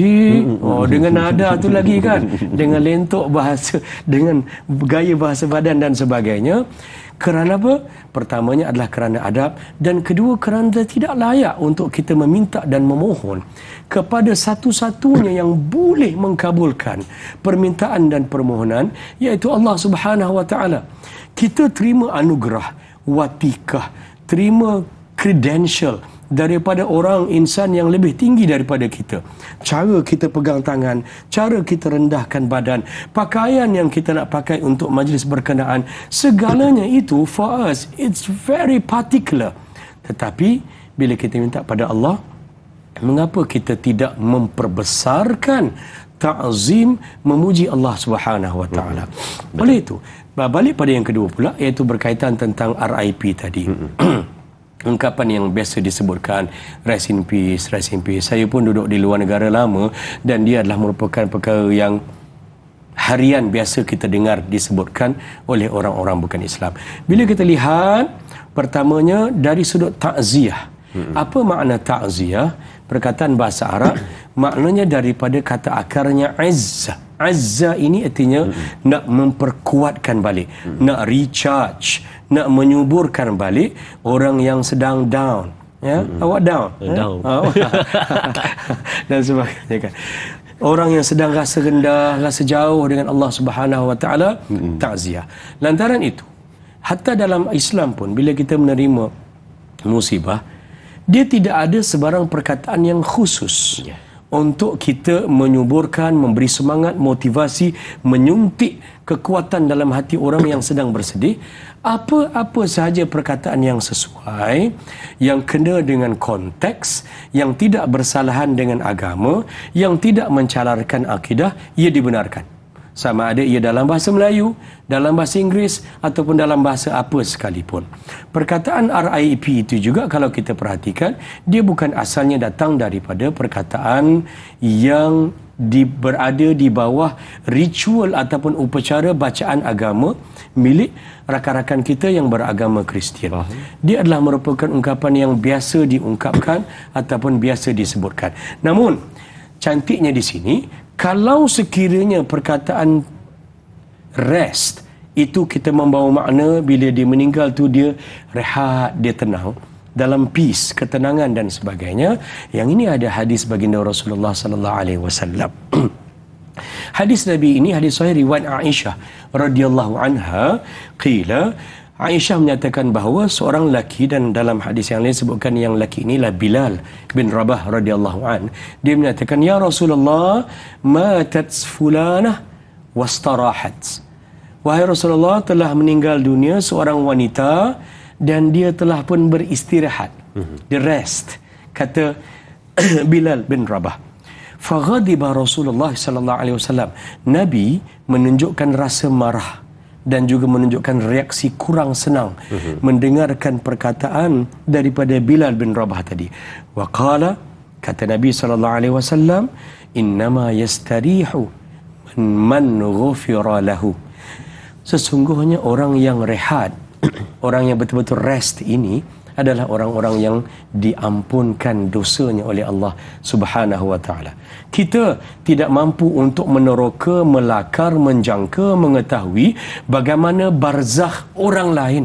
Dengan nada tu lagi kan, dengan lentok bahasa, dengan gaya bahasa badan dan sebagainya. Kerana apa? Pertamanya adalah kerana adab, dan kedua kerana tidak layak untuk kita meminta dan memohon kepada satu-satunya yang boleh mengkabulkan permintaan dan permohonan, iaitu Allah Subhanahu wa taala. Kita terima anugerah, watikah, terima credential daripada orang insan yang lebih tinggi daripada kita. Cara kita pegang tangan, cara kita rendahkan badan, pakaian yang kita nak pakai untuk majlis berkenaan, segalanya itu for us it's very particular. Tetapi bila kita minta pada Allah, mengapa kita tidak memperbesarkan ta'zim memuji Allah Subhanahu wa taala? Oleh itu, balik pada yang kedua pula, iaitu berkaitan tentang RIP tadi. Ungkapan yang biasa disebutkan rest in peace, rest in peace. Saya pun duduk di luar negara lama dan dia adalah merupakan perkara yang harian biasa kita dengar disebutkan oleh orang-orang bukan Islam. Bila kita lihat, pertamanya dari sudut takziah. Apa makna takziah? Perkataan bahasa Arab, maknanya daripada kata akarnya azza. Azza ini artinya nak memperkuatkan balik, nak recharge, nak menyuburkan balik orang yang sedang down. Ya, awak down. Down. Dan sebagainya kan. Orang yang sedang rasa rendah, rasa jauh dengan Allah Subhanahu Wa Taala, takziah. Lantaran itu, hatta dalam Islam pun bila kita menerima musibah, dia tidak ada sebarang perkataan yang khusus untuk kita menyuburkan, memberi semangat, motivasi, menyuntik kekuatan dalam hati orang yang sedang bersedih. Apa-apa sahaja perkataan yang sesuai, yang kena dengan konteks, yang tidak bersalahan dengan agama, yang tidak mencalarkan akidah, ia dibenarkan. Sama ada ia dalam bahasa Melayu, dalam bahasa Inggeris ataupun dalam bahasa apa sekalipun. Perkataan RIP itu juga kalau kita perhatikan, dia bukan asalnya datang daripada perkataan yang berada di bawah ritual ataupun upacara bacaan agama milik rakan-rakan kita yang beragama Kristian. Dia adalah merupakan ungkapan yang biasa diungkapkan ataupun biasa disebutkan. Namun, cantiknya di sini, kalau sekiranya perkataan rest itu kita membawa makna bila dia meninggal tu dia rehat, dia tenang dalam peace, ketenangan dan sebagainya. Yang ini ada hadis baginda Rasulullah sallallahu alaihi wasallam. Hadis Nabi ini hadis sahih riwayat Aisyah radhiyallahu anha, qila Aisyah menyatakan bahawa seorang lelaki, dan dalam hadis yang lain sebutkan yang lelaki inilah Bilal bin Rabah radhiyallahu an. Dia menyatakan, ya Rasulullah, matat fulanah wastarahat. Wahai Rasulullah, telah meninggal dunia seorang wanita dan dia telah pun beristirahat. The rest, kata Bilal bin Rabah. Faghadiba Rasulullah sallallahu alaihi wasallam. Nabi menunjukkan rasa marah dan juga menunjukkan reaksi kurang senang mendengarkan perkataan daripada Bilal bin Rabah tadi. Wa qala, kata Nabi sallallahu alaihi wasallam, innama yastarihu man ghufira lahu. Sesungguhnya orang yang rehat, orang yang betul-betul rest ini adalah orang-orang yang diampunkan dosanya oleh Allah Subhanahu wa taala. Kita tidak mampu untuk meneroka, melakar, menjangka, mengetahui bagaimana barzakh orang lain.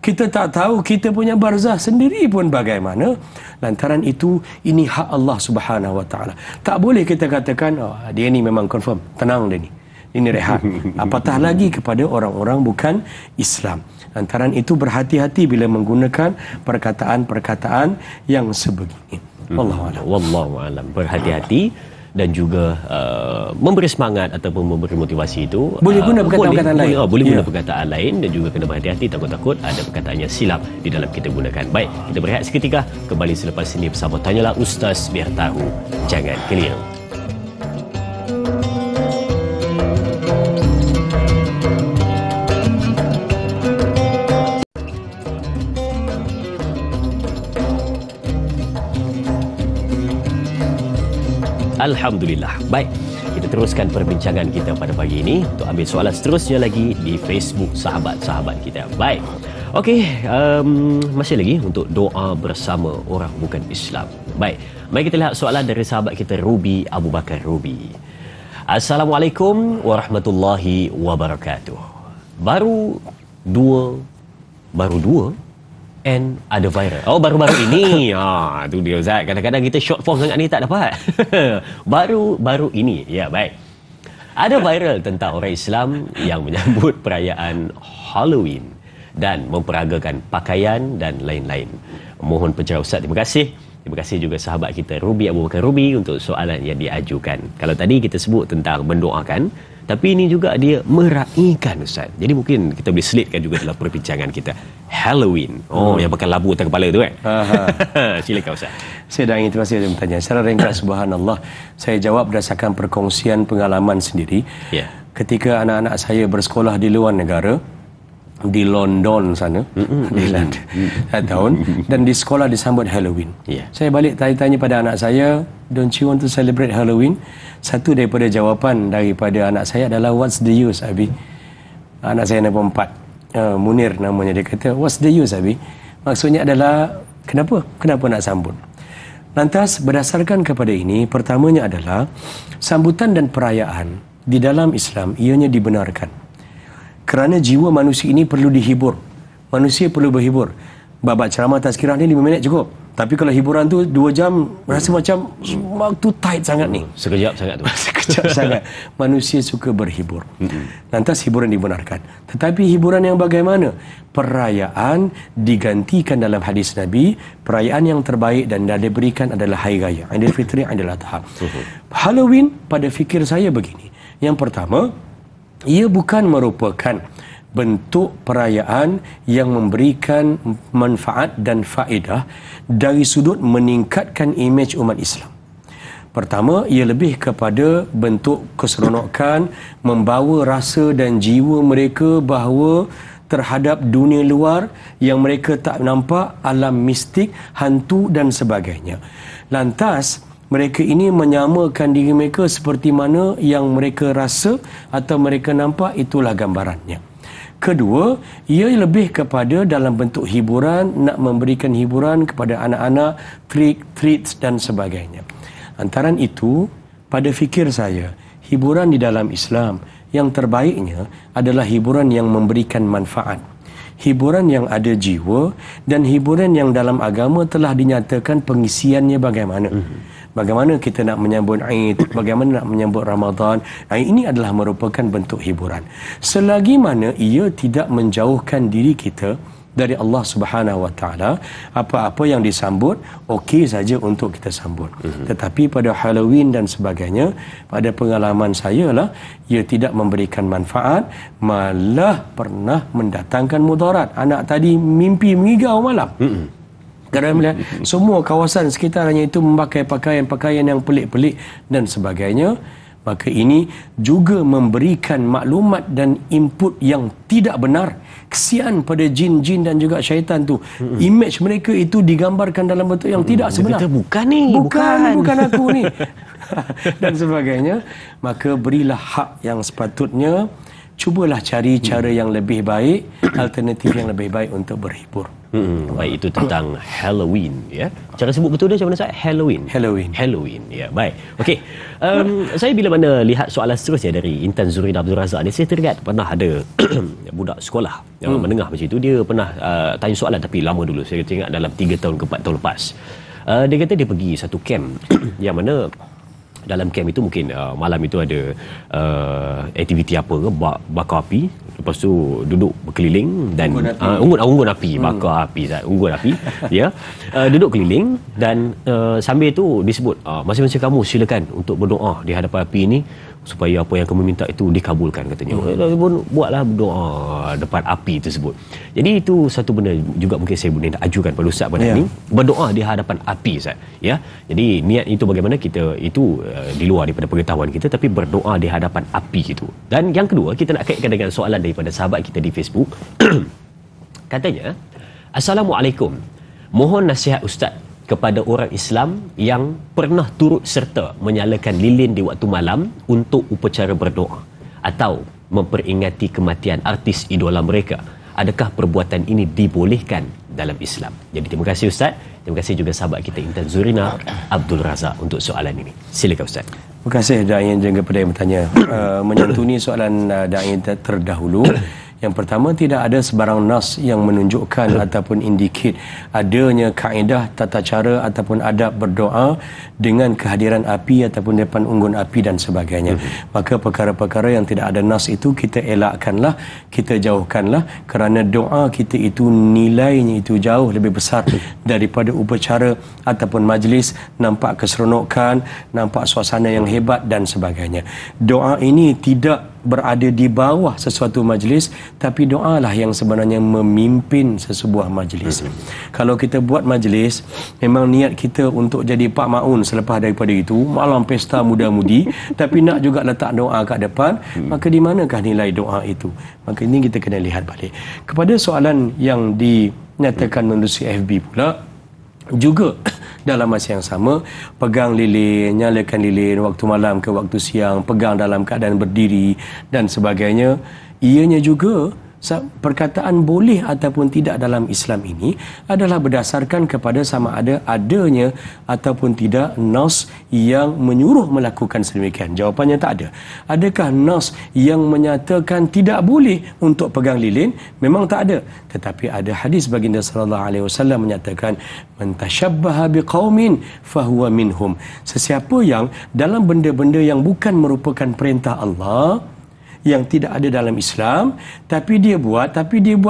Kita tak tahu kita punya barzakh sendiri pun bagaimana. Lantaran itu, ini hak Allah Subhanahu wa taala. Tak boleh kita katakan, oh, dia ni memang confirm, tenang dia ni. Ini rehat. Apatah lagi kepada orang-orang bukan Islam. Lantaran itu berhati-hati bila menggunakan perkataan-perkataan yang sebegini. Wallahu a'lam. Wallahu a'lam. Berhati-hati dan juga memberi semangat ataupun memberi motivasi itu boleh guna perkataan lain. Boleh guna perkataan lain dan juga kena berhati-hati, takut-takut ada perkataan yang silap di dalam kita gunakan. Baik, kita berehat seketika, kembali selepas ini bersama Tanyalah Ustaz, biar tahu, jangan keliru. Alhamdulillah. Baik, kita teruskan perbincangan kita pada pagi ini untuk ambil soalan seterusnya lagi di Facebook sahabat-sahabat kita. Baik. Okey, masih lagi untuk doa bersama orang bukan Islam. Baik, mari kita lihat soalan dari sahabat kita Ruby Abu Bakar Ruby. Assalamualaikum warahmatullahi wabarakatuh. Baru dua and ada viral. Oh, baru-baru ini. Tu dia Ustaz. Kadang-kadang kita short form sangat ni tak dapat. Baru-baru ini. Ya, baik. Ada viral tentang orang Islam yang menyambut perayaan Halloween dan memperagakan pakaian dan lain-lain. Mohon pencerahan Ustaz. Terima kasih. Terima kasih juga sahabat kita Ruby Abu Bakar Ruby untuk soalan yang diajukan. Kalau tadi kita sebut tentang mendoakan, tapi ini juga dia meraihkan Ustaz. Jadi mungkin kita boleh selitkan juga dalam perbincangan kita. Halloween. Oh, yang pakai labu atas kepala tu kan? Silakan Ustaz. Saya dah ingin terima kasih bertanya. Secara ringkas, subhanallah, saya jawab berdasarkan perkongsian pengalaman sendiri. Yeah. Ketika anak-anak saya bersekolah di luar negara, di London sana, di London, tahun, dan di sekolah disambut Halloween. Yeah. Saya balik tanya-tanya pada anak saya, don't you want to celebrate Halloween? Satu daripada jawapan daripada anak saya adalah, what's the use, Abi? Anak saya nombor 4, Munir namanya, dia kata, what's the use, Abi? Maksudnya adalah, kenapa nak sambut? Lantas berdasarkan kepada ini, pertamanya adalah sambutan dan perayaan di dalam Islam ianya dibenarkan. Kerana jiwa manusia ini perlu dihibur. Manusia perlu berhibur. babat ceramah tazkirah ni 5 minit cukup. Tapi kalau hiburan tu 2 jam, rasa macam waktu tight sangat ni. Sekejap sangat tu. Sekejap sangat. Manusia suka berhibur. Lantas hiburan dibenarkan. Tetapi hiburan yang bagaimana? Perayaan digantikan dalam hadis Nabi. Perayaan yang terbaik dan dah diberikan adalah Hari Raya Aidilfitri, Aidil Adha. Halloween pada fikir saya begini. Yang pertama, ia bukan merupakan bentuk perayaan yang memberikan manfaat dan faedah dari sudut meningkatkan imej umat Islam. Pertama, ia lebih kepada bentuk keseronokan, membawa rasa dan jiwa mereka bahawa terhadap dunia luar yang mereka tak nampak, alam mistik, hantu dan sebagainya. Lantas, mereka ini menyamakan diri mereka seperti mana yang mereka rasa atau mereka nampak, itulah gambarannya. Kedua, ia lebih kepada dalam bentuk hiburan, nak memberikan hiburan kepada anak-anak, treats dan sebagainya. Antaran itu, pada fikir saya, hiburan di dalam Islam yang terbaiknya adalah hiburan yang memberikan manfaat. Hiburan yang ada jiwa dan hiburan yang dalam agama telah dinyatakan pengisiannya bagaimana. Bagaimana kita nak menyambut Aid, bagaimana nak menyambut Ramadan. Ini adalah merupakan bentuk hiburan. Selagi mana ia tidak menjauhkan diri kita dari Allah Subhanahu Wa Taala, apa-apa yang disambut okey saja untuk kita sambut. Tetapi pada Halloween dan sebagainya, pada pengalaman saya lah, ia tidak memberikan manfaat, malah pernah mendatangkan mudarat. Anak tadi mimpi mengigau malam. Kerana melihat semua kawasan sekitarnya itu memakai pakaian-pakaian yang pelik-pelik dan sebagainya, maka ini juga memberikan maklumat dan input yang tidak benar. Kesian pada jin-jin dan juga syaitan tu. Image mereka itu digambarkan dalam bentuk yang tidak sebenar. Kata, bukan ni, bukan aku ni. Dan sebagainya. Maka berilah hak yang sepatutnya. Cubalah cari cara yang lebih baik, alternatif yang lebih baik untuk berhibur. Baik, itu tentang Halloween, ya. Cara sebut betul dia macam mana, Ustaz? Halloween, ya. Baik. Okey. Saya bila mana lihat soalan seterusnya dari Intan Zurina Abdul Razak ni, saya teringat pernah ada budak sekolah yang menengah macam itu. Dia pernah tanya soalan, tapi lama dulu. Saya teringat dalam 3 tahun ke 4 tahun lepas. Dia kata dia pergi satu camp yang mana dalam camp itu mungkin malam itu ada aktiviti apa ke, bakar api, lepas tu duduk berkeliling dan unggun api, bakar api, unggun api ya, duduk keliling dan sambil tu disebut masing-masing kamu silakan untuk berdoa di hadapan api ini supaya apa yang kamu minta itu dikabulkan, katanya. Buatlah doa depan api tersebut. Jadi itu satu benda juga mungkin saya boleh ajukan pada Ustaz pada ni, berdoa di hadapan api, Ustaz, ya. Jadi niat itu bagaimana kita itu di luar daripada pengetahuan kita, tapi berdoa di hadapan api itu. Dan yang kedua, kita nak kaitkan dengan soalan daripada sahabat kita di Facebook. Katanya, Assalamualaikum, mohon nasihat Ustaz kepada orang Islam yang pernah turut serta menyalakan lilin di waktu malam untuk upacara berdoa atau memperingati kematian artis idola mereka. Adakah perbuatan ini dibolehkan dalam Islam? Jadi terima kasih Ustaz. Terima kasih juga sahabat kita Intan Zurina Abdul Razak untuk soalan ini. Silakan Ustaz. Terima kasih Da'i dan kepada yang bertanya. Menyantuni soalan Da'i terdahulu. Yang pertama, tidak ada sebarang nas yang menunjukkan ataupun indikate adanya kaedah, tata cara ataupun adab berdoa dengan kehadiran api ataupun depan unggun api dan sebagainya. Maka perkara-perkara yang tidak ada nas itu kita elakkanlah, kita jauhkanlah, kerana doa kita itu nilainya itu jauh lebih besar daripada upacara ataupun majlis, nampak keseronokan, nampak suasana yang hebat dan sebagainya. Doa ini tidak berada di bawah sesuatu majlis, tapi doalah yang sebenarnya memimpin sesebuah majlis. Kalau kita buat majlis, memang niat kita untuk jadi Pak Maun selepas daripada itu, malam pesta muda-mudi, tapi nak juga letak doa kat depan, maka di manakah nilai doa itu? Maka ini kita kena lihat balik. Kepada soalan yang dinyatakan menerusi FB pula, juga dalam masa yang sama, pegang lilin, nyalakan lilin waktu malam ke waktu siang, pegang dalam keadaan berdiri dan sebagainya, ianya juga perkataan boleh ataupun tidak dalam Islam ini adalah berdasarkan kepada sama ada adanya ataupun tidak nas yang menyuruh melakukan sedemikian. Jawapannya tak ada. Adakah nas yang menyatakan tidak boleh untuk pegang lilin? Memang tak ada. Tetapi ada hadis baginda sallallahu alaihi wasallam menyatakan, man tashabbaha biqaumin fahuwa minhum. Sesiapa yang dalam benda-benda yang bukan merupakan perintah Allah, yang tidak ada dalam Islam, tapi dia buat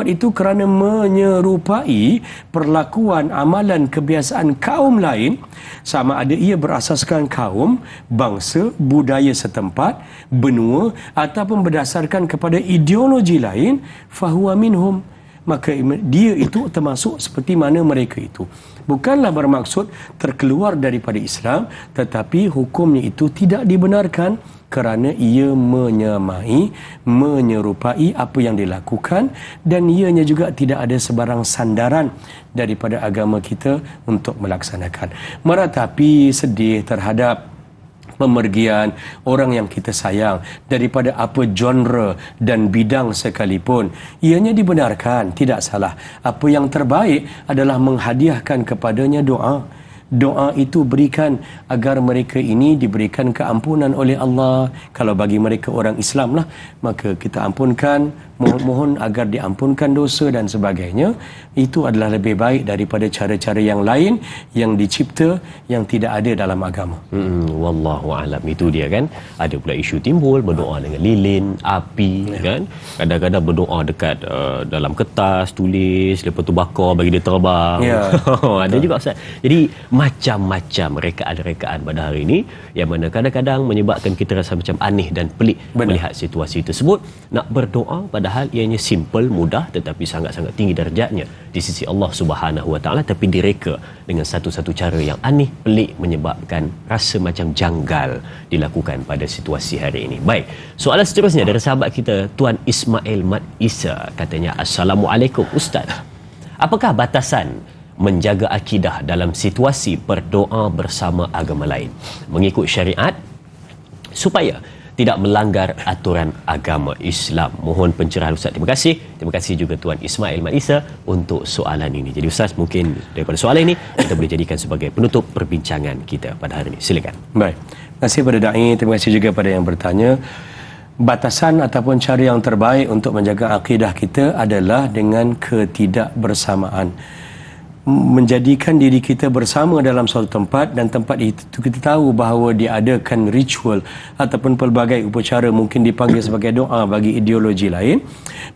itu kerana menyerupai perlakuan, amalan, kebiasaan kaum lain, sama ada ia berasaskan kaum, bangsa, budaya setempat, benua, ataupun berdasarkan kepada ideologi lain, fahuwa minhum, maka dia itu termasuk seperti mana mereka itu. Bukanlah bermaksud terkeluar daripada Islam, tetapi hukumnya itu tidak dibenarkan kerana ia menyamai, menyerupai apa yang dilakukan, dan ianya juga tidak ada sebarang sandaran daripada agama kita untuk melaksanakan. Meratapi sedih terhadap pemergian orang yang kita sayang daripada apa genre dan bidang sekalipun, ianya dibenarkan, tidak salah. Apa yang terbaik adalah menghadiahkan kepadanya doa. Doa itu berikan agar mereka ini diberikan keampunan oleh Allah. Kalau bagi mereka orang Islam lah, maka kita ampunkan, mohon agar diampunkan dosa dan sebagainya. Itu adalah lebih baik daripada cara-cara yang lain yang dicipta, yang tidak ada dalam agama. Wallahu a'lam. Itu dia kan. Ada pula isu timbul berdoa dengan lilin, api, kan. Kadang-kadang berdoa dekat dalam kertas tulis, lepas tu bakar bagi dia terbang. Ada juga Ustaz. Jadi macam-macam rekaan-rekaan pada hari ini yang mana kadang-kadang menyebabkan kita rasa macam aneh dan pelik melihat situasi tersebut. Nak berdoa padahal ianya simple, mudah, tetapi sangat-sangat tinggi darjatnya di sisi Allah Subhanahu Wa Taala, tapi direka dengan satu-satu cara yang aneh, pelik, menyebabkan rasa macam janggal dilakukan pada situasi hari ini. Baik, soalan seterusnya dari sahabat kita Tuan Ismail Mat Isa, katanya, Assalamualaikum Ustaz, apakah batasan menjaga akidah dalam situasi berdoa bersama agama lain mengikut syariat supaya tidak melanggar aturan agama Islam? Mohon pencerahan Ustaz. Terima kasih. Terima kasih juga Tuan Ismail Mat Isa untuk soalan ini. Jadi Ustaz, mungkin daripada soalan ini kita boleh jadikan sebagai penutup perbincangan kita pada hari ini. Silakan. Baik. Terima kasih pada da'i, terima kasih juga pada yang bertanya. Batasan ataupun cara yang terbaik untuk menjaga akidah kita adalah dengan ketidakbersamaan. Menjadikan diri kita bersama dalam suatu tempat, dan tempat itu kita tahu bahawa diadakan ritual ataupun pelbagai upacara, mungkin dipanggil sebagai doa bagi ideologi lain,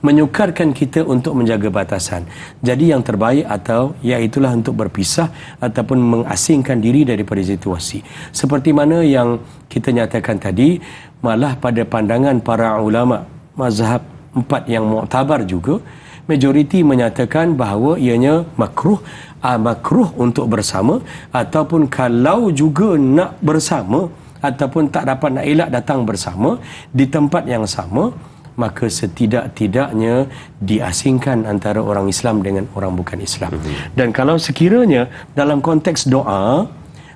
menyukarkan kita untuk menjaga batasan. Jadi yang terbaik atau iaitulah untuk berpisah ataupun mengasingkan diri daripada situasi. Seperti mana yang kita nyatakan tadi, malah pada pandangan para ulama mazhab 4 yang muktabar juga, majoriti menyatakan bahawa ianya makruh untuk bersama, ataupun kalau juga nak bersama ataupun tak dapat nak elak datang bersama di tempat yang sama, maka setidak-tidaknya diasingkan antara orang Islam dengan orang bukan Islam. Dan kalau sekiranya dalam konteks doa,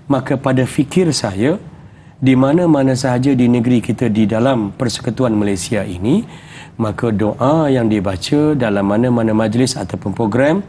maka pada fikir saya, di mana-mana sahaja di negeri kita di dalam Persekutuan Malaysia ini, maka doa yang dibaca dalam mana-mana majlis ataupun program,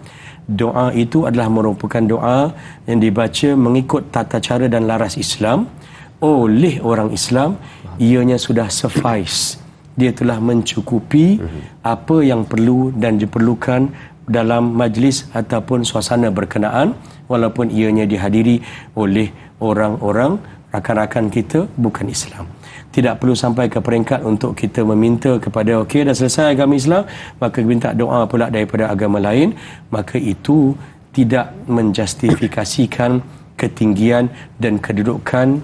doa itu adalah merupakan doa yang dibaca mengikut tata cara dan laras Islam oleh orang Islam. Ianya sudah suffice. Dia telah mencukupi apa yang perlu dan diperlukan dalam majlis ataupun suasana berkenaan, walaupun ianya dihadiri oleh orang-orang rakan-rakan kita bukan Islam. Tidak perlu sampai ke peringkat untuk kita meminta kepada okey dah selesai agama Islam, maka minta doa pula daripada agama lain. Maka itu tidak menjustifikasikan ketinggian dan kedudukan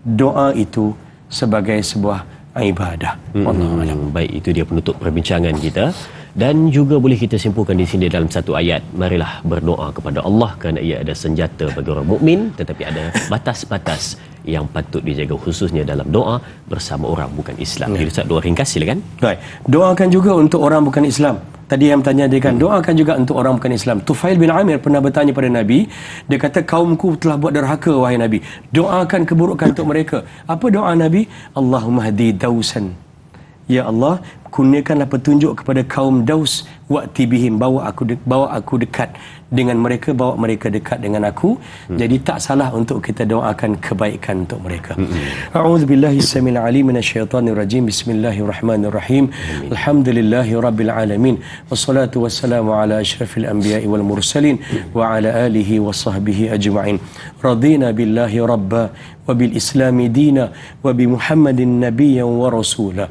doa itu sebagai sebuah ibadah. Wallahualam. Baik, itu dia penutup perbincangan kita. Dan juga boleh kita simpulkan di sini dalam satu ayat, marilah berdoa kepada Allah kerana ia ada senjata bagi orang mukmin, tetapi ada batas-batas yang patut dijaga, khususnya dalam doa bersama orang bukan Islam. Jadi Ustaz, doa ringkas silakan. Baik. Doakan juga untuk orang bukan Islam. Tadi yang bertanya dia kan, doakan juga untuk orang bukan Islam. Tufail bin Amir pernah bertanya pada Nabi, dia kata, kaumku telah buat derhaka wahai Nabi, doakan keburukan untuk mereka. Apa doa Nabi? Allahumma hadi dausan. Ya Allah, kurniakanlah petunjuk kepada kaum Daus, wa'ti bihim, bawa aku dekat dengan mereka, bawa mereka dekat dengan aku. Jadi tak salah untuk kita doakan kebaikan untuk mereka. A'udzubillahi samil alim minasyaitonir rajim. Bismillahirrahmanirrahim. Alhamdulillahi rabbil alamin. Wassalatu wassalamu ala asyrafil anbiya'i wal mursalin wa ala alihi wa sahbihi ajma'in. Radina billahi rabba wa bil islami dina wa bi Muhammadin nabiyyan wa rasula.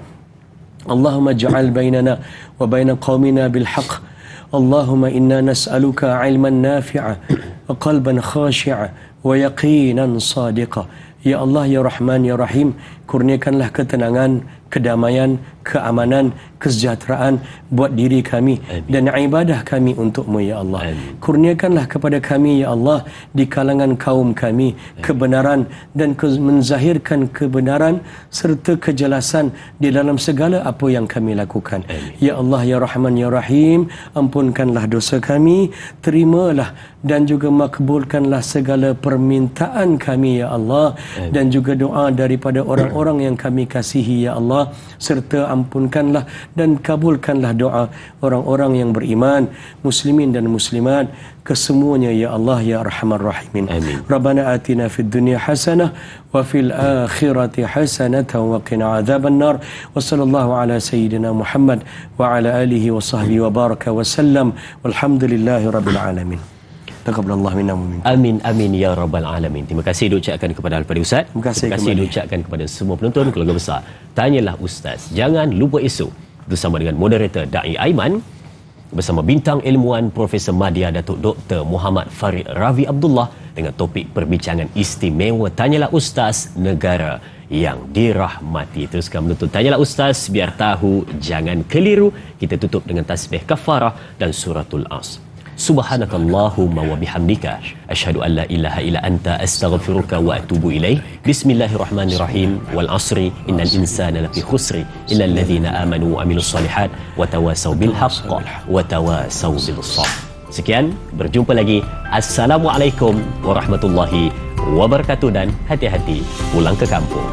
Allahumma ij'al bainana wa baina qaumina bil haqq. Allahumma inna nas'aluka 'ilman nafi'a wa qalban khashi'a wa yaqinan sadiqa. Ya Allah, ya Rahman, ya Rahim, kurniakanlah ketenangan, kedamaian, keamanan, kesejahteraan buat diri kami. Amin. Dan ibadah kami untuk-Mu, ya Allah. Amin. Kurniakanlah kepada kami, ya Allah, di kalangan kaum kami kebenaran dan menzahirkan kebenaran serta kejelasan di dalam segala apa yang kami lakukan. Amin. Ya Allah, ya Rahman, ya Rahim, ampunkanlah dosa kami, terimalah dan juga makbulkanlah segala permintaan kami, ya Allah. Amin. Dan juga doa daripada orang-orang yang kami kasihi, ya Allah, serta ampunkanlah dan kabulkanlah doa orang-orang yang beriman, muslimin dan muslimat kesemuanya, ya Allah, ya Arhamar Rahimin. Amin. Rabbana atina fid dunya hasanah wa fil akhirati hasanatan wa qina adzaban nar. Wa sallallahu ala sayyidina Muhammad wa ala alihi wa sahbihi wa baraka wa sallam. Walhamdulillahi rabbil alamin. Taqabbalallahu minna wa minkum. Amin amin ya rabbal alamin. Terima kasih diucapkan kepada Al-Fadhil Ustaz. Terima kasih diucapkan kepada semua penonton keluarga besar Tanyalah Ustaz. Jangan lupa esok bersama dengan moderator Da'i Aiman bersama bintang ilmuwan Profesor Madya Datuk Dr. Muhammad Farid Ravi Abdullah dengan topik perbincangan istimewa Tanyalah Ustaz, negara yang dirahmati. Teruskan menonton Tanyalah Ustaz biar tahu jangan keliru. Kita tutup dengan tasbih kafarah dan suratul As. Subhanakallahumma wa bihamdika asyhadu an la ilaha illa anta astaghfiruka wa atubu ilaik. Bismillahirrahmanirrahim. Wal asri innal insana lafi khusri illa alladhina amanu wa amilus solihat wa tawasaw bil haqq wa tawasaw bil sabr. Sekian, berjumpa lagi. Assalamualaikum warahmatullahi wabarakatuh dan hati-hati pulang ke kampung.